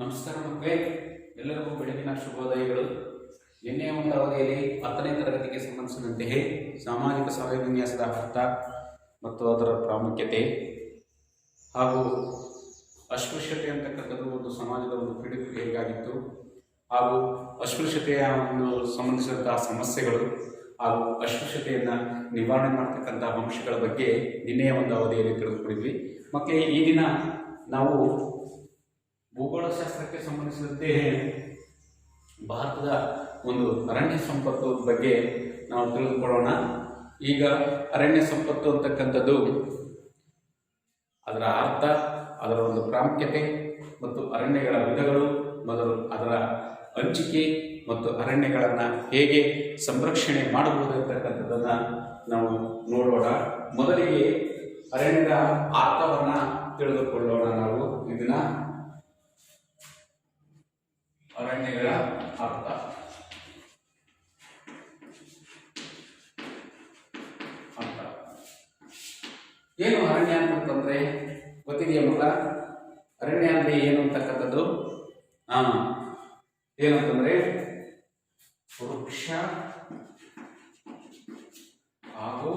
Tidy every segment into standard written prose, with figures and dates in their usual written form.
ನಮಸ್ಕಾರ ಮಕ್ಕಳೇ, ಎಲ್ಲರಿಗೂ ಬೆಳಗಿನ ಶುಭೋದಯಗಳು. ನಿನ್ನೆಯ ಒಂದು ಅವಧಿಯಲ್ಲಿ 10ನೇ ತರಗತಿಗೆ ಸಂಬಂಧಿಸಿದಂತೆ ಸಾಮಾಜಿಕ ವಿನ್ಯಾಸದ ಅರ್ಥ ಮತ್ತು ಅದರ ಪ್ರಾಮುಖ್ಯತೆ ಹಾಗೂ ಅಸ್ಪೃಶ್ಯತೆ ಅಂತಕ್ಕಂಥದ್ದು ಒಂದು ಸಮಾಜದ ಒಂದು ಪಿಡುಗು ಹೇಗಾಗಿತ್ತು ಹಾಗೂ ಅಸ್ಪೃಶ್ಯತೆಯ ಒಂದು ಸಂಬಂಧಿಸಿದಂತಹ ಸಮಸ್ಯೆಗಳು ಹಾಗೂ ಅಸ್ಪೃಶ್ಯತೆಯನ್ನು ನಿವಾರಣೆ ಮಾಡ್ತಕ್ಕಂಥ ಅಂಶಗಳ ಬಗ್ಗೆ ನಿನ್ನೆಯ ಒಂದು ಅವಧಿಯಲ್ಲಿ ತಿಳಿದುಕೊಂಡಿದ್ವಿ. ಮಕ್ಕಳೇ, ಈ ದಿನ ನಾವು ಭೂಗೋಳಶಾಸ್ತ್ರಕ್ಕೆ ಸಂಬಂಧಿಸಿದಂತೆ ಭಾರತದ ಒಂದು ಅರಣ್ಯ ಸಂಪತ್ತು ಬಗ್ಗೆ ನಾವು ತಿಳಿದುಕೊಳ್ಳೋಣ. ಈಗ ಅರಣ್ಯ ಸಂಪತ್ತು ಅಂತಕ್ಕಂಥದ್ದು ಅದರ ಅರ್ಥ, ಅದರ ಒಂದು ಪ್ರಾಮುಖ್ಯತೆ ಮತ್ತು ಅರಣ್ಯಗಳ ವಿಧಗಳು ಮೊದಲು ಅದರ ಹಂಚಿಕೆ ಮತ್ತು ಅರಣ್ಯಗಳನ್ನು ಹೇಗೆ ಸಂರಕ್ಷಣೆ ಮಾಡಬಹುದು ಅಂತಕ್ಕಂಥದ್ದನ್ನು ನಾವು ನೋಡೋಣ. ಮೊದಲಿಗೆ ಅರಣ್ಯದ ಅರ್ಥವನ್ನು ತಿಳಿದುಕೊಳ್ಳೋಣ. ನಾವು ಇದನ್ನ ಅರಣ್ಯಗಳ ಅರ್ಥ. ಏನು ಅರಣ್ಯ ಅಂತಂದ್ರೆ ಗೊತ್ತಿದೆಯಾ ಮಗ? ಅರಣ್ಯ ಅಂದ್ರೆ ಏನು ಅಂತಕ್ಕಂಥದ್ದು ಏನಂತಂದ್ರೆ ವೃಕ್ಷ ಹಾಗೂ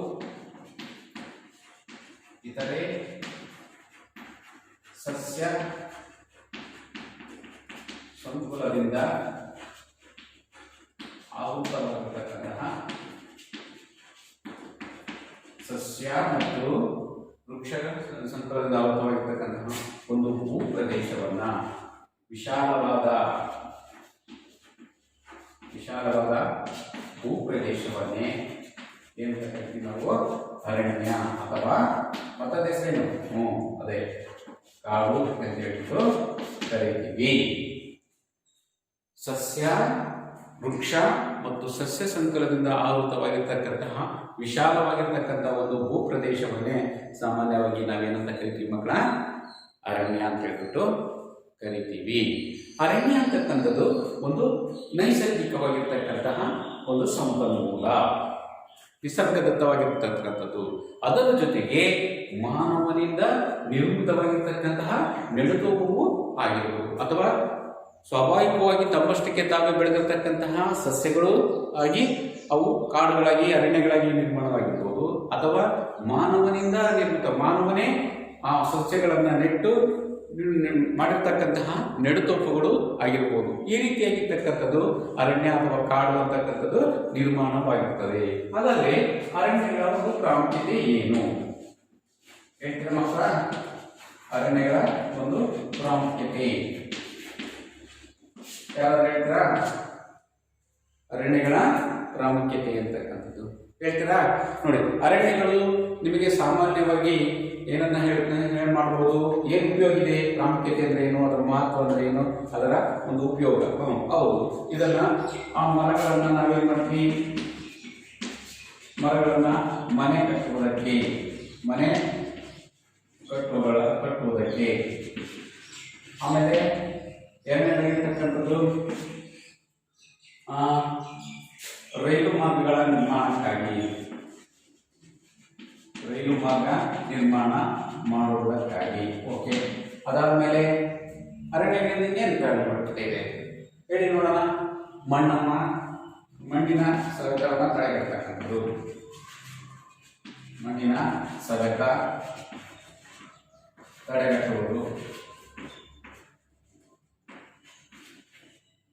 ಇತರೆ ಸಸ್ಯ ಸಂಕುಲದಿಂದ ಆವೃತವಾಗಿರತಕ್ಕಂತಹ ಸಸ್ಯ ಮತ್ತು ವೃಕ್ಷ ಸಂಕುಲದಿಂದ ಆವೃತವಾಗಿರತಕ್ಕಂತಹ ಒಂದು ಭೂ ಪ್ರದೇಶವನ್ನ ವಿಶಾಲವಾದ ಭೂ ಪ್ರದೇಶವನ್ನೇ ಏನಂತ ಕರಿತೀವಿ ನಾವು? ಅರಣ್ಯ ಅಥವಾ ಮತ್ತದ ಹೆಸರೇನು? ಅದೇ ಕಾಡು ಅಂತ ಹೇಳ್ಬಿಟ್ಟು ಕರಿತೀವಿ. ಸಸ್ಯ, ವೃಕ್ಷ ಮತ್ತು ಸಸ್ಯ ಸಂಕುಲದಿಂದ ಆವೃತವಾಗಿರ್ತಕ್ಕಂತಹ ವಿಶಾಲವಾಗಿರ್ತಕ್ಕಂತಹ ಒಂದು ಭೂ ಪ್ರದೇಶವನ್ನೇ ಸಾಮಾನ್ಯವಾಗಿ ನಾವೇನಂತ ಕರಿತೀವಿ ಮಕ್ಕಳ? ಅರಣ್ಯ ಅಂತ ಹೇಳ್ಬಿಟ್ಟು ಕರಿತೀವಿ. ಅರಣ್ಯ ಅಂತಕ್ಕಂಥದ್ದು ಒಂದು ನೈಸರ್ಗಿಕವಾಗಿರ್ತಕ್ಕಂತಹ ಒಂದು ಸಂಪನ್ಮೂಲ, ನಿಸರ್ಗದತ್ತವಾಗಿರ್ತಕ್ಕಂಥದ್ದು. ಅದರ ಜೊತೆಗೆ ಮಾನವನಿಂದ ನಿರ್ಮಿತವಾಗಿರ್ತಕ್ಕಂತಹ ನೆಲತೋಪವು ಆಗಿರಬಹುದು, ಅಥವಾ ಸ್ವಾಭಾವಿಕವಾಗಿ ತಮ್ಮಷ್ಟಕ್ಕೆ ತಾವೇ ಬೆಳೆದಿರ್ತಕ್ಕಂತಹ ಸಸ್ಯಗಳು ಆಗಿ ಅವು ಕಾಡುಗಳಾಗಿ ಅರಣ್ಯಗಳಾಗಿ ನಿರ್ಮಾಣವಾಗಿರ್ಬೋದು, ಅಥವಾ ಮಾನವನಿಂದ ಮಾನವನೇ ಆ ಸಸ್ಯಗಳನ್ನು ನೆಟ್ಟು ಮಾಡಿರ್ತಕ್ಕಂತಹ ನೆಡುತೋಪುಗಳು ಆಗಿರ್ಬೋದು. ಈ ರೀತಿಯಾಗಿರ್ತಕ್ಕಂಥದ್ದು ಅರಣ್ಯ ಅಥವಾ ಕಾಡು ಅಂತಕ್ಕಂಥದ್ದು ನಿರ್ಮಾಣವಾಗಿರ್ತದೆ. ಹಾಗಾದ್ರೆ ಅರಣ್ಯಗಳ ಒಂದು ಪ್ರಾಮುಖ್ಯತೆ ಏನು ಹೇಳ್ತೀರ ಮಕ್ಕಳ? ಅರಣ್ಯಗಳ ಒಂದು ಪ್ರಾಮುಖ್ಯತೆ ಯಾರು ಹೇಳ್ತೀರಾ? ಅರಣ್ಯಗಳ ಪ್ರಾಮುಖ್ಯತೆ ಅಂತಕ್ಕಂಥದ್ದು ಹೇಳ್ತೀರಾ? ನೋಡಿ, ಅರಣ್ಯಗಳು ನಿಮಗೆ ಸಾಮಾನ್ಯವಾಗಿ ಏನನ್ನ ಮಾಡಬಹುದು? ಏನು ಉಪಯೋಗ ಇದೆ? ಪ್ರಾಮುಖ್ಯತೆ ಅಂದ್ರೆ ಏನು, ಅದರ ಮಹತ್ವ ಅಂದ್ರೆ ಏನು, ಅದರ ಒಂದು ಉಪಯೋಗ. ಹೌದು, ಇದನ್ನ ಆ ಮರಗಳನ್ನ ನಾವೇನ್ ಮಾಡ್ತೀವಿ? ಮರಗಳನ್ನ ಮನೆ ಕಟ್ಟುವುದಕ್ಕೆ ಆಮೇಲೆ ಏನೇನಾಗಿರ್ತಕ್ಕಂಥದ್ದು ರೈಲು ಮಾರ್ಗಗಳ ನಿರ್ಮಾಣಕ್ಕಾಗಿ, ರೈಲು ಮಾರ್ಗ ನಿರ್ಮಾಣ ಮಾಡುವುದಕ್ಕಾಗಿ. ಓಕೆ, ಅದಾದ್ಮೇಲೆ ಅರಣ್ಯಗಳಿಂದ ಏನು ಪ್ರಾಮುಖ್ಯತೆ ಇದೆ ಹೇಳಿ ನೋಡೋಣ. ಮಣ್ಣಿನ ಸವೆತವನ್ನು ತಡೆಗಟ್ಟತಕ್ಕಂಥದ್ದು, ಮಣ್ಣಿನ ಸವೆತ ತಡೆಗಟ್ಟುವುದು.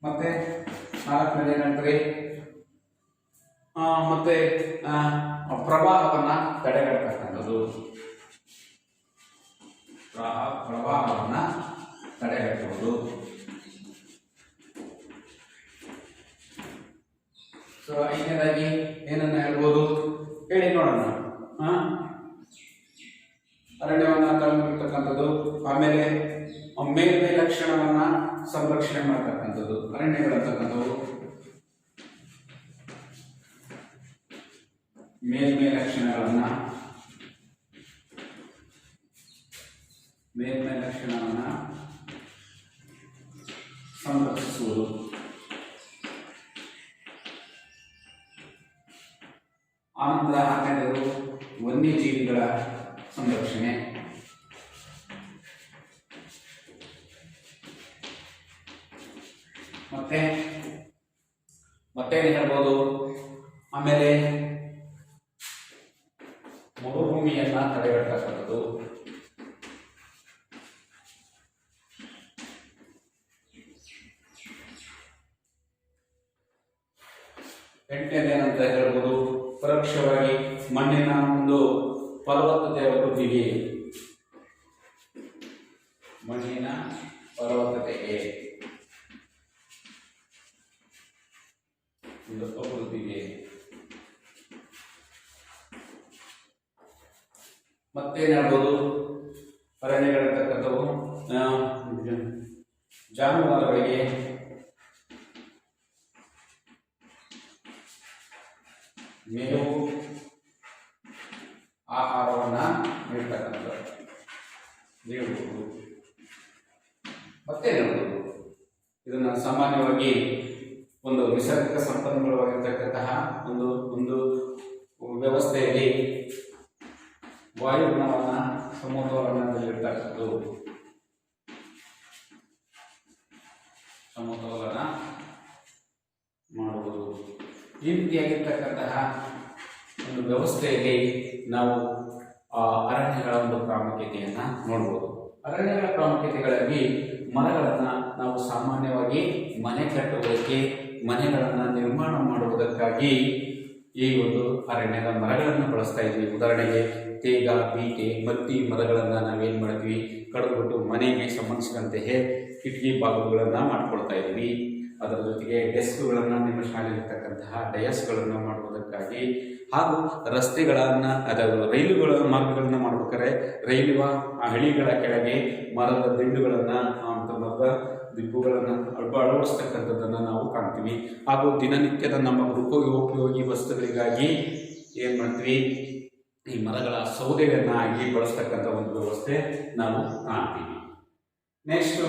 ಮತ್ತೆ 4ನೇದು ಏನಂದ್ರೆ ಮತ್ತೆ ಪ್ರವಾಹವನ್ನ ತಡೆಗಟ್ಟತಕ್ಕಂಥದ್ದು, ಪ್ರವಾಹವನ್ನ ತಡೆಗಟ್ಟುವುದು. ಸೊ 5ನೇದಾಗಿ ಏನನ್ನ ಹೇಳ್ಬೋದು ಹೇಳಿ ನೋಡೋಣ. ಅರಣ್ಯವನ್ನ ತಡೆಗಟ್ಟತಕ್ಕಂಥದ್ದು, ಆಮೇಲೆ ಮೇಲ್ಮೈ ಲಕ್ಷಣವನ್ನ ಸಂರಕ್ಷಣೆ ಮಾಡತಕ್ಕಂಥದ್ದು. ಅರಣ್ಯಗಳಂತಕ್ಕಂಥವು ಮೇಲ್ಮೈ ಲಕ್ಷಣವನ್ನ ಸಂರಕ್ಷಿಸುವುದು. ಆನಂತರ 6ನೇದು ವನ್ಯಜೀವಿಗಳ ಸಂರಕ್ಷಣೆ. ಮತ್ತೇನು ಹೇಳ್ಬೋದು, ಆಮೇಲೆ ಮರುಭೂಮಿಯನ್ನ ತಡೆಗಟ್ಟತಕ್ಕಂಥದ್ದು, ಎಂಟನೇದೇನಂತ ಹೇಳ್ಬೋದು, ಪರೋಕ್ಷವಾಗಿ ಮಣ್ಣಿನ ಒಂದು ಫಲವತ್ತತೆಯ ಅಭಿವೃದ್ಧಿಗೆ, ಮಣ್ಣಿನ ಫಲವತ್ತತೆಗೆ ಅಭಿವೃದ್ಧಿಗೆ. ಮತ್ತೇನು ಹೇಳ್ಬೋದು, ಅರಣ್ಯಗಳಿರ್ತಕ್ಕಂಥವು ಜಾನುವಾರುಗಳಿಗೆ ಮೇವು ಆಹಾರವನ್ನ ನೀಡಬಹುದು. ಮತ್ತೇನು ಹೇಳ್ಬೋದು, ಇದನ್ನು ಸಾಮಾನ್ಯವಾಗಿ ಒಂದು ನಿಸರ್ಗ ಸಂಪನ್ಮೂಲವಾಗಿರ್ತಕ್ಕಂತಹ ಒಂದು ವ್ಯವಸ್ಥೆಯಲ್ಲಿ ವಾಯುಗುಣವನ್ನ ಸಮತೋಲನದಲ್ಲಿರ್ತಕ್ಕಂಥದ್ದು, ಸಮತೋಲನ ಮಾಡುವುದು. ಈ ರೀತಿಯಾಗಿರ್ತಕ್ಕಂತಹ ಒಂದು ವ್ಯವಸ್ಥೆಯಲ್ಲಿ ನಾವು ಅರಣ್ಯಗಳ ಒಂದು ಪ್ರಾಮುಖ್ಯತೆಯನ್ನ ನೋಡಬಹುದು. ಅರಣ್ಯಗಳ ಪ್ರಾಮುಖ್ಯತೆಗಳಲ್ಲಿ ಮರಗಳನ್ನ ನಾವು ಸಾಮಾನ್ಯವಾಗಿ ಮನೆ ಕಟ್ಟುವುದಕ್ಕೆ, ಮನೆಗಳನ್ನ ನಿರ್ಮಾಣ ಮಾಡುವುದಕ್ಕಾಗಿ ಈ ಒಂದು ಅರಣ್ಯದ ಮರಗಳನ್ನು ಬಳಸ್ತಾ ಇದ್ವಿ. ಉದಾಹರಣೆಗೆ ತೇಗ, ಬೀಟೆ, ಮತ್ತಿ ಮರಗಳನ್ನು ನಾವೇನು ಮಾಡ್ತೀವಿ, ಕಡಿದುಬಿಟ್ಟು ಮನೆಗೆ ಸಂಬಂಧಿಸಿದಂತೆಯೇ ಕಿಟಕಿ ಬಾಗಿಲುಗಳನ್ನು ಮಾಡ್ಕೊಳ್ತಾ ಇದ್ವಿ. ಅದರ ಜೊತೆಗೆ ಡೆಸ್ಕ್ಗಳನ್ನು, ನಿಮ್ಮ ಶಾಲೆಯಲ್ಲಿರ್ತಕ್ಕಂತಹ ಡಯಸ್ಗಳನ್ನು ಮಾಡುವುದಕ್ಕಾಗಿ, ಹಾಗೂ ರಸ್ತೆಗಳನ್ನು, ಅದರ ರೈಲುಗಳ ಮಾರ್ಗಗಳನ್ನು ಮಾಡ್ಬೇಕಾದ್ರೆ ರೈಲುವ ಹಳಿಗಳ ಕೆಳಗೆ ಮರದ ದಿಂಡುಗಳನ್ನು, ಮರದ ದಿಬ್ಬುಗಳನ್ನು ಅಳವಡಿಸ್ತಕ್ಕಂಥದ್ದನ್ನು ನಾವು ಕಾಣ್ತೀವಿ. ಹಾಗೂ ದಿನನಿತ್ಯದ ನಮ್ಮ ಗೃಹೋಪಯೋಗಿ ವಸ್ತುಗಳಿಗಾಗಿ ಏನು ಮಾಡ್ತೀವಿ, ಈ ಮರಗಳ ಸೌದೆಯನ್ನಾಗಿ ಬಳಸ್ತಕ್ಕಂಥ ಒಂದು ವ್ಯವಸ್ಥೆ ನಾವು ಕಾಣ್ತೀವಿ. ನೆಕ್ಸ್ಟು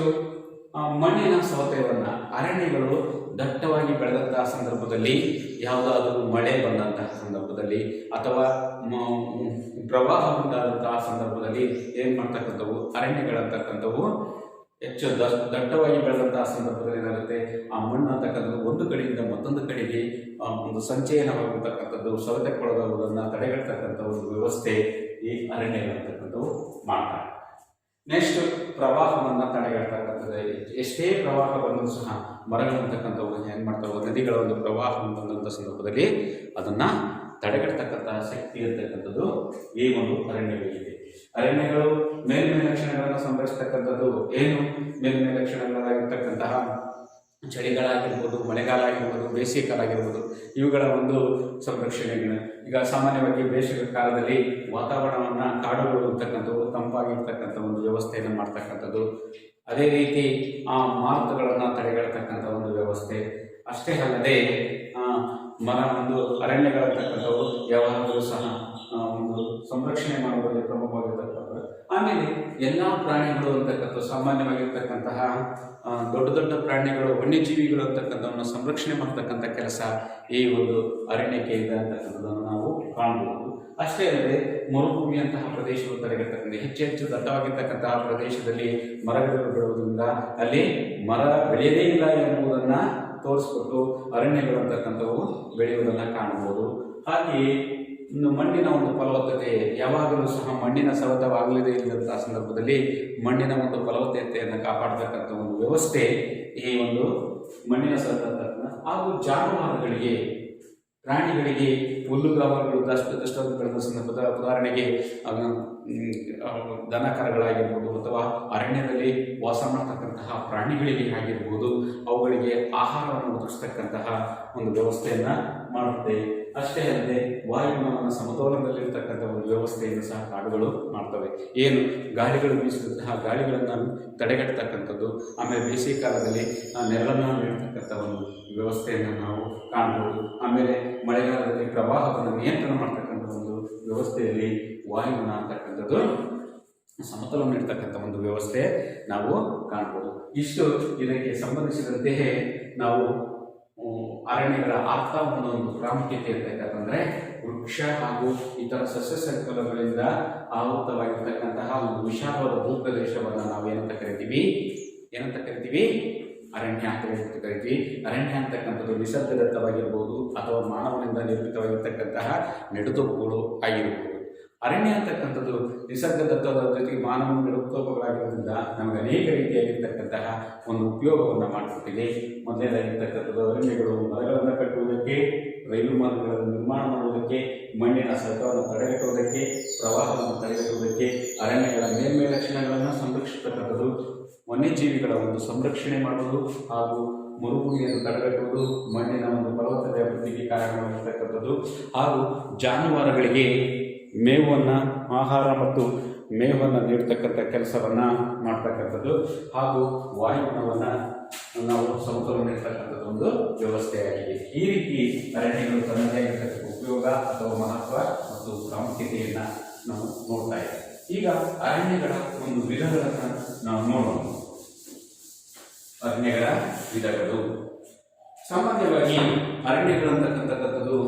ಮಣ್ಣಿನ ಸೌತೆಯನ್ನು, ಅರಣ್ಯಗಳು ದಟ್ಟವಾಗಿ ಬೆಳೆದಂತಹ ಸಂದರ್ಭದಲ್ಲಿ, ಯಾವುದಾದರೂ ಮಳೆ ಬಂದಂತಹ ಸಂದರ್ಭದಲ್ಲಿ ಅಥವಾ ಪ್ರವಾಹ ಉಂಟಾದಂತಹ ಸಂದರ್ಭದಲ್ಲಿ ಏನು ಮಾಡ್ತಕ್ಕಂಥವು, ಅರಣ್ಯಗಳಂತಕ್ಕಂಥವು ಹೆಚ್ಚು ದಟ್ಟವಾಗಿ ಬೆಳೆದಂತಹ ಸಂದರ್ಭದಲ್ಲಿ ಏನಾಗುತ್ತೆ, ಆ ಮಣ್ಣು ಅಂತಕ್ಕಂಥದ್ದು ಒಂದು ಕಡೆಯಿಂದ ಮತ್ತೊಂದು ಕಡೆಗೆ ಒಂದು ಸಂಚಯನವಾಗಿರ್ತಕ್ಕಂಥದ್ದು, ಸವೆತಕ್ಕೊಳಗಾಗುವುದನ್ನು ತಡೆಗಟ್ಟತಕ್ಕಂಥ ಒಂದು ವ್ಯವಸ್ಥೆ ಈ ಅರಣ್ಯಗಳಂತಕ್ಕಂಥವು ಮಾಡ್ತಾರೆ. ನೆಕ್ಸ್ಟ್ ಪ್ರವಾಹವನ್ನು ತಡೆಗಟ್ಟತಕ್ಕಂಥದ್ದು. ಎಷ್ಟೇ ಪ್ರವಾಹ ಬಂದರೂ ಸಹ ಮರಗಳಂತಕ್ಕಂಥವು ಏನು ಮಾಡ್ತಾವೆ, ನದಿಗಳ ಒಂದು ಪ್ರವಾಹ ಬಂದಂಥ ಸಂದರ್ಭದಲ್ಲಿ ಅದನ್ನು ತಡೆಗಟ್ಟತಕ್ಕಂತಹ ಶಕ್ತಿ ಅಂತಕ್ಕಂಥದ್ದು ಈ ಒಂದು ಅರಣ್ಯಗಳಿದೆ. ಅರಣ್ಯಗಳು ಮೇಲ್ಮೈ ಲಕ್ಷಣಗಳನ್ನು ಸಂಭವಿಸ್ತಕ್ಕಂಥದ್ದು ಏನು, ಮೇಲ್ಮೈ ಲಕ್ಷಣಗಳಾಗಿರ್ತಕ್ಕಂತಹ ಚಳಿಗಾಲ ಮಳೆಗಾಲ ಆಗಿರ್ಬೋದು, ಬೇಸಿಗೆ ಕಾಲ ಆಗಿರ್ಬೋದು, ಇವುಗಳ ಒಂದು ಸಂರಕ್ಷಣೆಗಳು. ಈಗ ಸಾಮಾನ್ಯವಾಗಿ ಬೇಸಿಗೆ ಕಾಲದಲ್ಲಿ ವಾತಾವರಣವನ್ನು ಕಾಡುಗಳು ಅಂತಕ್ಕಂಥವು ತಂಪಾಗಿರ್ತಕ್ಕಂಥ ಒಂದು ವ್ಯವಸ್ಥೆಯನ್ನು ಮಾಡ್ತಕ್ಕಂಥದ್ದು. ಅದೇ ರೀತಿ ಆ ಮಾರುತಗಳನ್ನು ತಡೆಗಟ್ಟತಕ್ಕಂಥ ಒಂದು ವ್ಯವಸ್ಥೆ. ಅಷ್ಟೇ ಅಲ್ಲದೆ ಒಂದು ಅರಣ್ಯಗಳಂತಕ್ಕಂಥವು ಯಾವಾಗಲೂ ಸಹ ಒಂದು ಸಂರಕ್ಷಣೆ ಮಾಡುವುದರಲ್ಲಿ ಪ್ರಮುಖವಾಗಿರ್ತಕ್ಕಂಥದ್ದು. ಆಮೇಲೆ ಎಲ್ಲ ಪ್ರಾಣಿಗಳು ಅಂತಕ್ಕಂಥ ಸಾಮಾನ್ಯವಾಗಿರ್ತಕ್ಕಂತಹ ದೊಡ್ಡ ದೊಡ್ಡ ಪ್ರಾಣಿಗಳು, ವನ್ಯಜೀವಿಗಳು ಅಂತಕ್ಕಂಥವನ್ನು ಸಂರಕ್ಷಣೆ ಮಾಡ್ತಕ್ಕಂಥ ಕೆಲಸ ಈ ಒಂದು ಅರಣ್ಯಕ್ಕೆ ಇದೆ ಅಂತಕ್ಕಂಥದ್ದನ್ನು ನಾವು ಕಾಣಬಹುದು. ಅಷ್ಟೇ ಅಲ್ಲದೆ ಮರುಭೂಮಿಯಂತಹ ಪ್ರದೇಶಗಳು ತಡೆಗಟ್ಟತಕ್ಕಂಥ ಹೆಚ್ಚು ದಟ್ಟವಾಗಿರ್ತಕ್ಕಂತಹ ಪ್ರದೇಶದಲ್ಲಿ ಮರಗಳು ಬೆಳೆಯುವುದರಿಂದ ಅಲ್ಲಿ ಮರ ಬೆಳೆಯದೇ ಇಲ್ಲ ಎಂಬುದನ್ನು ತೋರಿಸ್ಕೊಟ್ಟು ಅರಣ್ಯಗಳು ಅಂತಕ್ಕಂಥವು ಬೆಳೆಯುವುದನ್ನು ಕಾಣಬಹುದು. ಹಾಗೆಯೇ ಇನ್ನು ಮಣ್ಣಿನ ಒಂದು ಫಲವತ್ತತೆ, ಯಾವಾಗಲೂ ಸಹ ಮಣ್ಣಿನ ಸವೆತವಾಗಲಿದೆ ಇಲ್ಲದಂತಹ ಸಂದರ್ಭದಲ್ಲಿ ಮಣ್ಣಿನ ಒಂದು ಫಲವತ್ತತೆಯನ್ನು ಕಾಪಾಡತಕ್ಕಂಥ ಒಂದು ವ್ಯವಸ್ಥೆ ಈ ಒಂದು ಮಣ್ಣಿನ ಸವೆತ. ಹಾಗೂ ಜಾನುವಾರುಗಳಿಗೆ, ಪ್ರಾಣಿಗಳಿಗೆ ಹುಲ್ಲುಗಾವಲುಗಳು ದಷ್ಟವಾಗಿ ಬೆಳೆದ ಸಂದರ್ಭದ, ಉದಾಹರಣೆಗೆ ದನಕರಗಳಾಗಿರ್ಬೋದು ಅಥವಾ ಅರಣ್ಯದಲ್ಲಿ ವಾಸ ಮಾಡತಕ್ಕಂತಹ ಪ್ರಾಣಿಗಳಿಗೆ ಆಗಿರ್ಬೋದು, ಅವುಗಳಿಗೆ ಆಹಾರವನ್ನು ಒದಗಿಸ್ತಕ್ಕಂತಹ ಒಂದು ವ್ಯವಸ್ಥೆಯನ್ನು ಮಾಡುತ್ತೆ. ಅಷ್ಟೇ ಅಲ್ಲದೆ ವಾಯುಗುಣವನ್ನು ಸಮತೋಲನದಲ್ಲಿರ್ತಕ್ಕಂಥ ಒಂದು ವ್ಯವಸ್ಥೆಯನ್ನು ಸಹ ಕಾಡುಗಳು ಮಾಡ್ತವೆ. ಏನು ಗಾಳಿಗಳು ಬೀಸುವಂತಹ ಗಾಳಿಗಳನ್ನು ತಡೆಗಟ್ಟತಕ್ಕಂಥದ್ದು, ಆಮೇಲೆ ಬೇಸಿಗೆ ಕಾಲದಲ್ಲಿ ನೆರಳನ್ನು ನೀಡತಕ್ಕಂಥ ಒಂದು ವ್ಯವಸ್ಥೆಯನ್ನು ನಾವು ಕಾಣ್ಬೋದು. ಆಮೇಲೆ ಮಳೆಗಾಲದಲ್ಲಿ ಪ್ರವಾಹವನ್ನು ನಿಯಂತ್ರಣ ಮಾಡ್ತಕ್ಕಂಥ ಒಂದು ವ್ಯವಸ್ಥೆಯಲ್ಲಿ ವಾಯುಗುಣ ಅಂತಕ್ಕಂಥದ್ದು ಸಮತೋಲನ ನೀಡ್ತಕ್ಕಂಥ ಒಂದು ವ್ಯವಸ್ಥೆ ನಾವು ಕಾಣ್ಬೋದು. ಇಷ್ಟು ಇದಕ್ಕೆ ಸಂಬಂಧಿಸಿದಂತೆಯೇ ನಾವು ಅರಣ್ಯಗಳ ಒಂದು ಪ್ರಾಮುಖ್ಯತೆ ಅಂತಕ್ಕಂತಂದ್ರೆ ವೃಕ್ಷ ಹಾಗೂ ಇತರ ಸಸ್ಯ ಸಂಕುಲಗಳಿಂದ ಆವೃತವಾಗಿರ್ತಕ್ಕಂತಹ ಒಂದು ವಿಶಾಲವಾದ ಭೂಪ್ರದೇಶವನ್ನು ನಾವು ಏನಂತ ಕರಿತೀವಿ ಅರಣ್ಯ ಅಂತ ಕರಿತೀವಿ. ಅರಣ್ಯ ಅಂತಕ್ಕಂಥದ್ದು ನಿಸರ್ಗದತ್ತವಾಗಿರ್ಬೋದು ಅಥವಾ ಮಾನವನಿಂದ ನಿರ್ಮಿತವಾಗಿರ್ತಕ್ಕಂತಹ ನೆಡುತೋಪುಗಳು ಆಗಿರ್ಬೋದು. ಅರಣ್ಯ ಅಂತಕ್ಕಂಥದ್ದು ನಿಸರ್ಗದತ್ತದ ಜೊತೆಗೆ ಮಾನವನ ನೆಡುತೋಪುಗಳಾಗಿರೋದ್ರಿಂದ ನಮಗೆ ಅನೇಕ ರೀತಿಯಾಗಿರ್ತಕ್ಕಂತಹ ಒಂದು ಉಪಯೋಗವನ್ನು ಮಾಡಿಕೊಟ್ಟಿದೆ. ಮೊದಲನೇದಾಗಿರ್ತಕ್ಕಂಥದ್ದು ಅರಣ್ಯಗಳು ಮರಗಳನ್ನು ಕಟ್ಟುವುದಕ್ಕೆ, ರೈಲು ಮಾರ್ಗಗಳನ್ನು ನಿರ್ಮಾಣ ಮಾಡುವುದಕ್ಕೆ, ಮಣ್ಣಿನ ಸವೆತವನ್ನು ತಡೆಗಟ್ಟುವುದಕ್ಕೆ, ಪ್ರವಾಹವನ್ನು ತಡೆಗಟ್ಟುವುದಕ್ಕೆ, ಅರಣ್ಯಗಳ ಮೇಲ್ಮೈ ಲಕ್ಷಣಗಳನ್ನು ಸಂರಕ್ಷಿಸತಕ್ಕಂಥದ್ದು, ವನ್ಯಜೀವಿಗಳ ಒಂದು ಸಂರಕ್ಷಣೆ ಮಾಡುವುದು ಹಾಗೂ ಮರುಭೂಮಿಯನ್ನು ತಡೆಗಟ್ಟುವುದು, ಮಣ್ಣಿನ ಒಂದು ಫಲವತ್ತತೆ ಅಭಿವೃದ್ಧಿಗೆ ಕಾರಣವಾಗಿರ್ತಕ್ಕಂಥದ್ದು ಹಾಗೂ ಜಾನುವಾರುಗಳಿಗೆ ಮೇವನ್ನು, ಆಹಾರ ಮತ್ತು ಮೇವನ್ನು ನೀಡ್ತಕ್ಕಂಥ ಕೆಲಸವನ್ನು ಮಾಡ್ತಕ್ಕಂಥದ್ದು ಹಾಗೂ ವಾಯುಗುಣವನ್ನು ನಾವು ಸಮತೋಲನ ಇರ್ತಕ್ಕಂಥದ್ದು ಒಂದು ವ್ಯವಸ್ಥೆಯಾಗಿದೆ. ಈ ರೀತಿ ಅರಣ್ಯಗಳು ತನ್ನದೇ ಆಗಿರ್ತಕ್ಕಂಥ ಉಪಯೋಗ ಅಥವಾ ಮಹತ್ವ ಮತ್ತು ಪ್ರಾಮುಖ್ಯತೆಯನ್ನು ನಾವು ನೋಡ್ತಾ ಇದ್ದೇವೆ. ಈಗ ಅರಣ್ಯಗಳ ಒಂದು ವಿಧಗಳನ್ನು ನಾವು ನೋಡೋಣ. ಅರಣ್ಯಗಳ ವಿಧಗಳು ಸಾಮಾನ್ಯವಾಗಿ ಅರಣ್ಯಗಳು ಅಂತಕ್ಕಂಥದ್ದು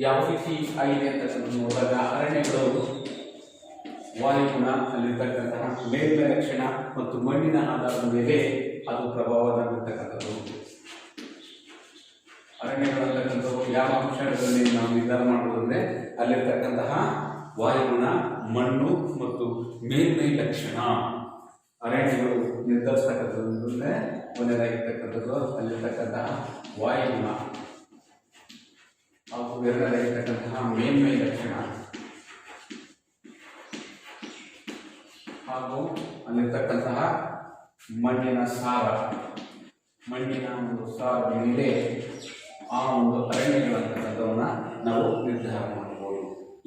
ಯಾವ ರೀತಿ ಆಗಿದೆ ಅಂತಕ್ಕಂಥದ್ದು ನೋಡಿದಾಗ ಅರಣ್ಯಗಳು ವಾಯುಗುಣ, ಅಲ್ಲಿರ್ತಕ್ಕಂತಹ ಮೇಲ್ಮೈ ಲಕ್ಷಣ ಮತ್ತು ಮಣ್ಣಿನ ಆಧಾರದ ಮೇಲೆ ಅದು ಪ್ರಭಾವ ಬೀರ್ತಕ್ಕಂಥದ್ದು. ಅರಣ್ಯಗಳಂತಕ್ಕಂಥವು ಯಾವ ಅಂಶಗಳಲ್ಲಿ ನಾವು ನಿರ್ಧಾರ ಮಾಡುವುದಂದ್ರೆ ಅಲ್ಲಿರ್ತಕ್ಕಂತಹ ವಾಯುಗುಣ, ಮಣ್ಣು ಮತ್ತು ಮೇಲ್ಮೈ ಲಕ್ಷಣ ಅರಣ್ಯಗಳು ನಿರ್ಧರಿಸ್ತಕ್ಕಂಥದ್ದು. ಒಂದನೇದಾಗಿರ್ತಕ್ಕಂಥದ್ದು ಅಲ್ಲಿರ್ತಕ್ಕಂತಹ ವಾಯುಗುಣ ಹಾಗೂ ಎರಡನೇದಾಗಿರ್ತಕ್ಕಂತಹ ಮೇಲ್ಮೈ ಲಕ್ಷಣ ಹಾಗೂ ಅಲ್ಲಿರ್ತಕ್ಕಂತಹ ಮಣ್ಣಿನ ಸಾರ. ಮಣ್ಣಿನ ಒಂದು ಸಾರದ ಮೇಲೆ ಆ ಒಂದು ಅರಣ್ಯಗಳಂತಕ್ಕಂಥವನ್ನ ನಾವು ನಿರ್ಧಾರ ಮಾಡಬಹುದು.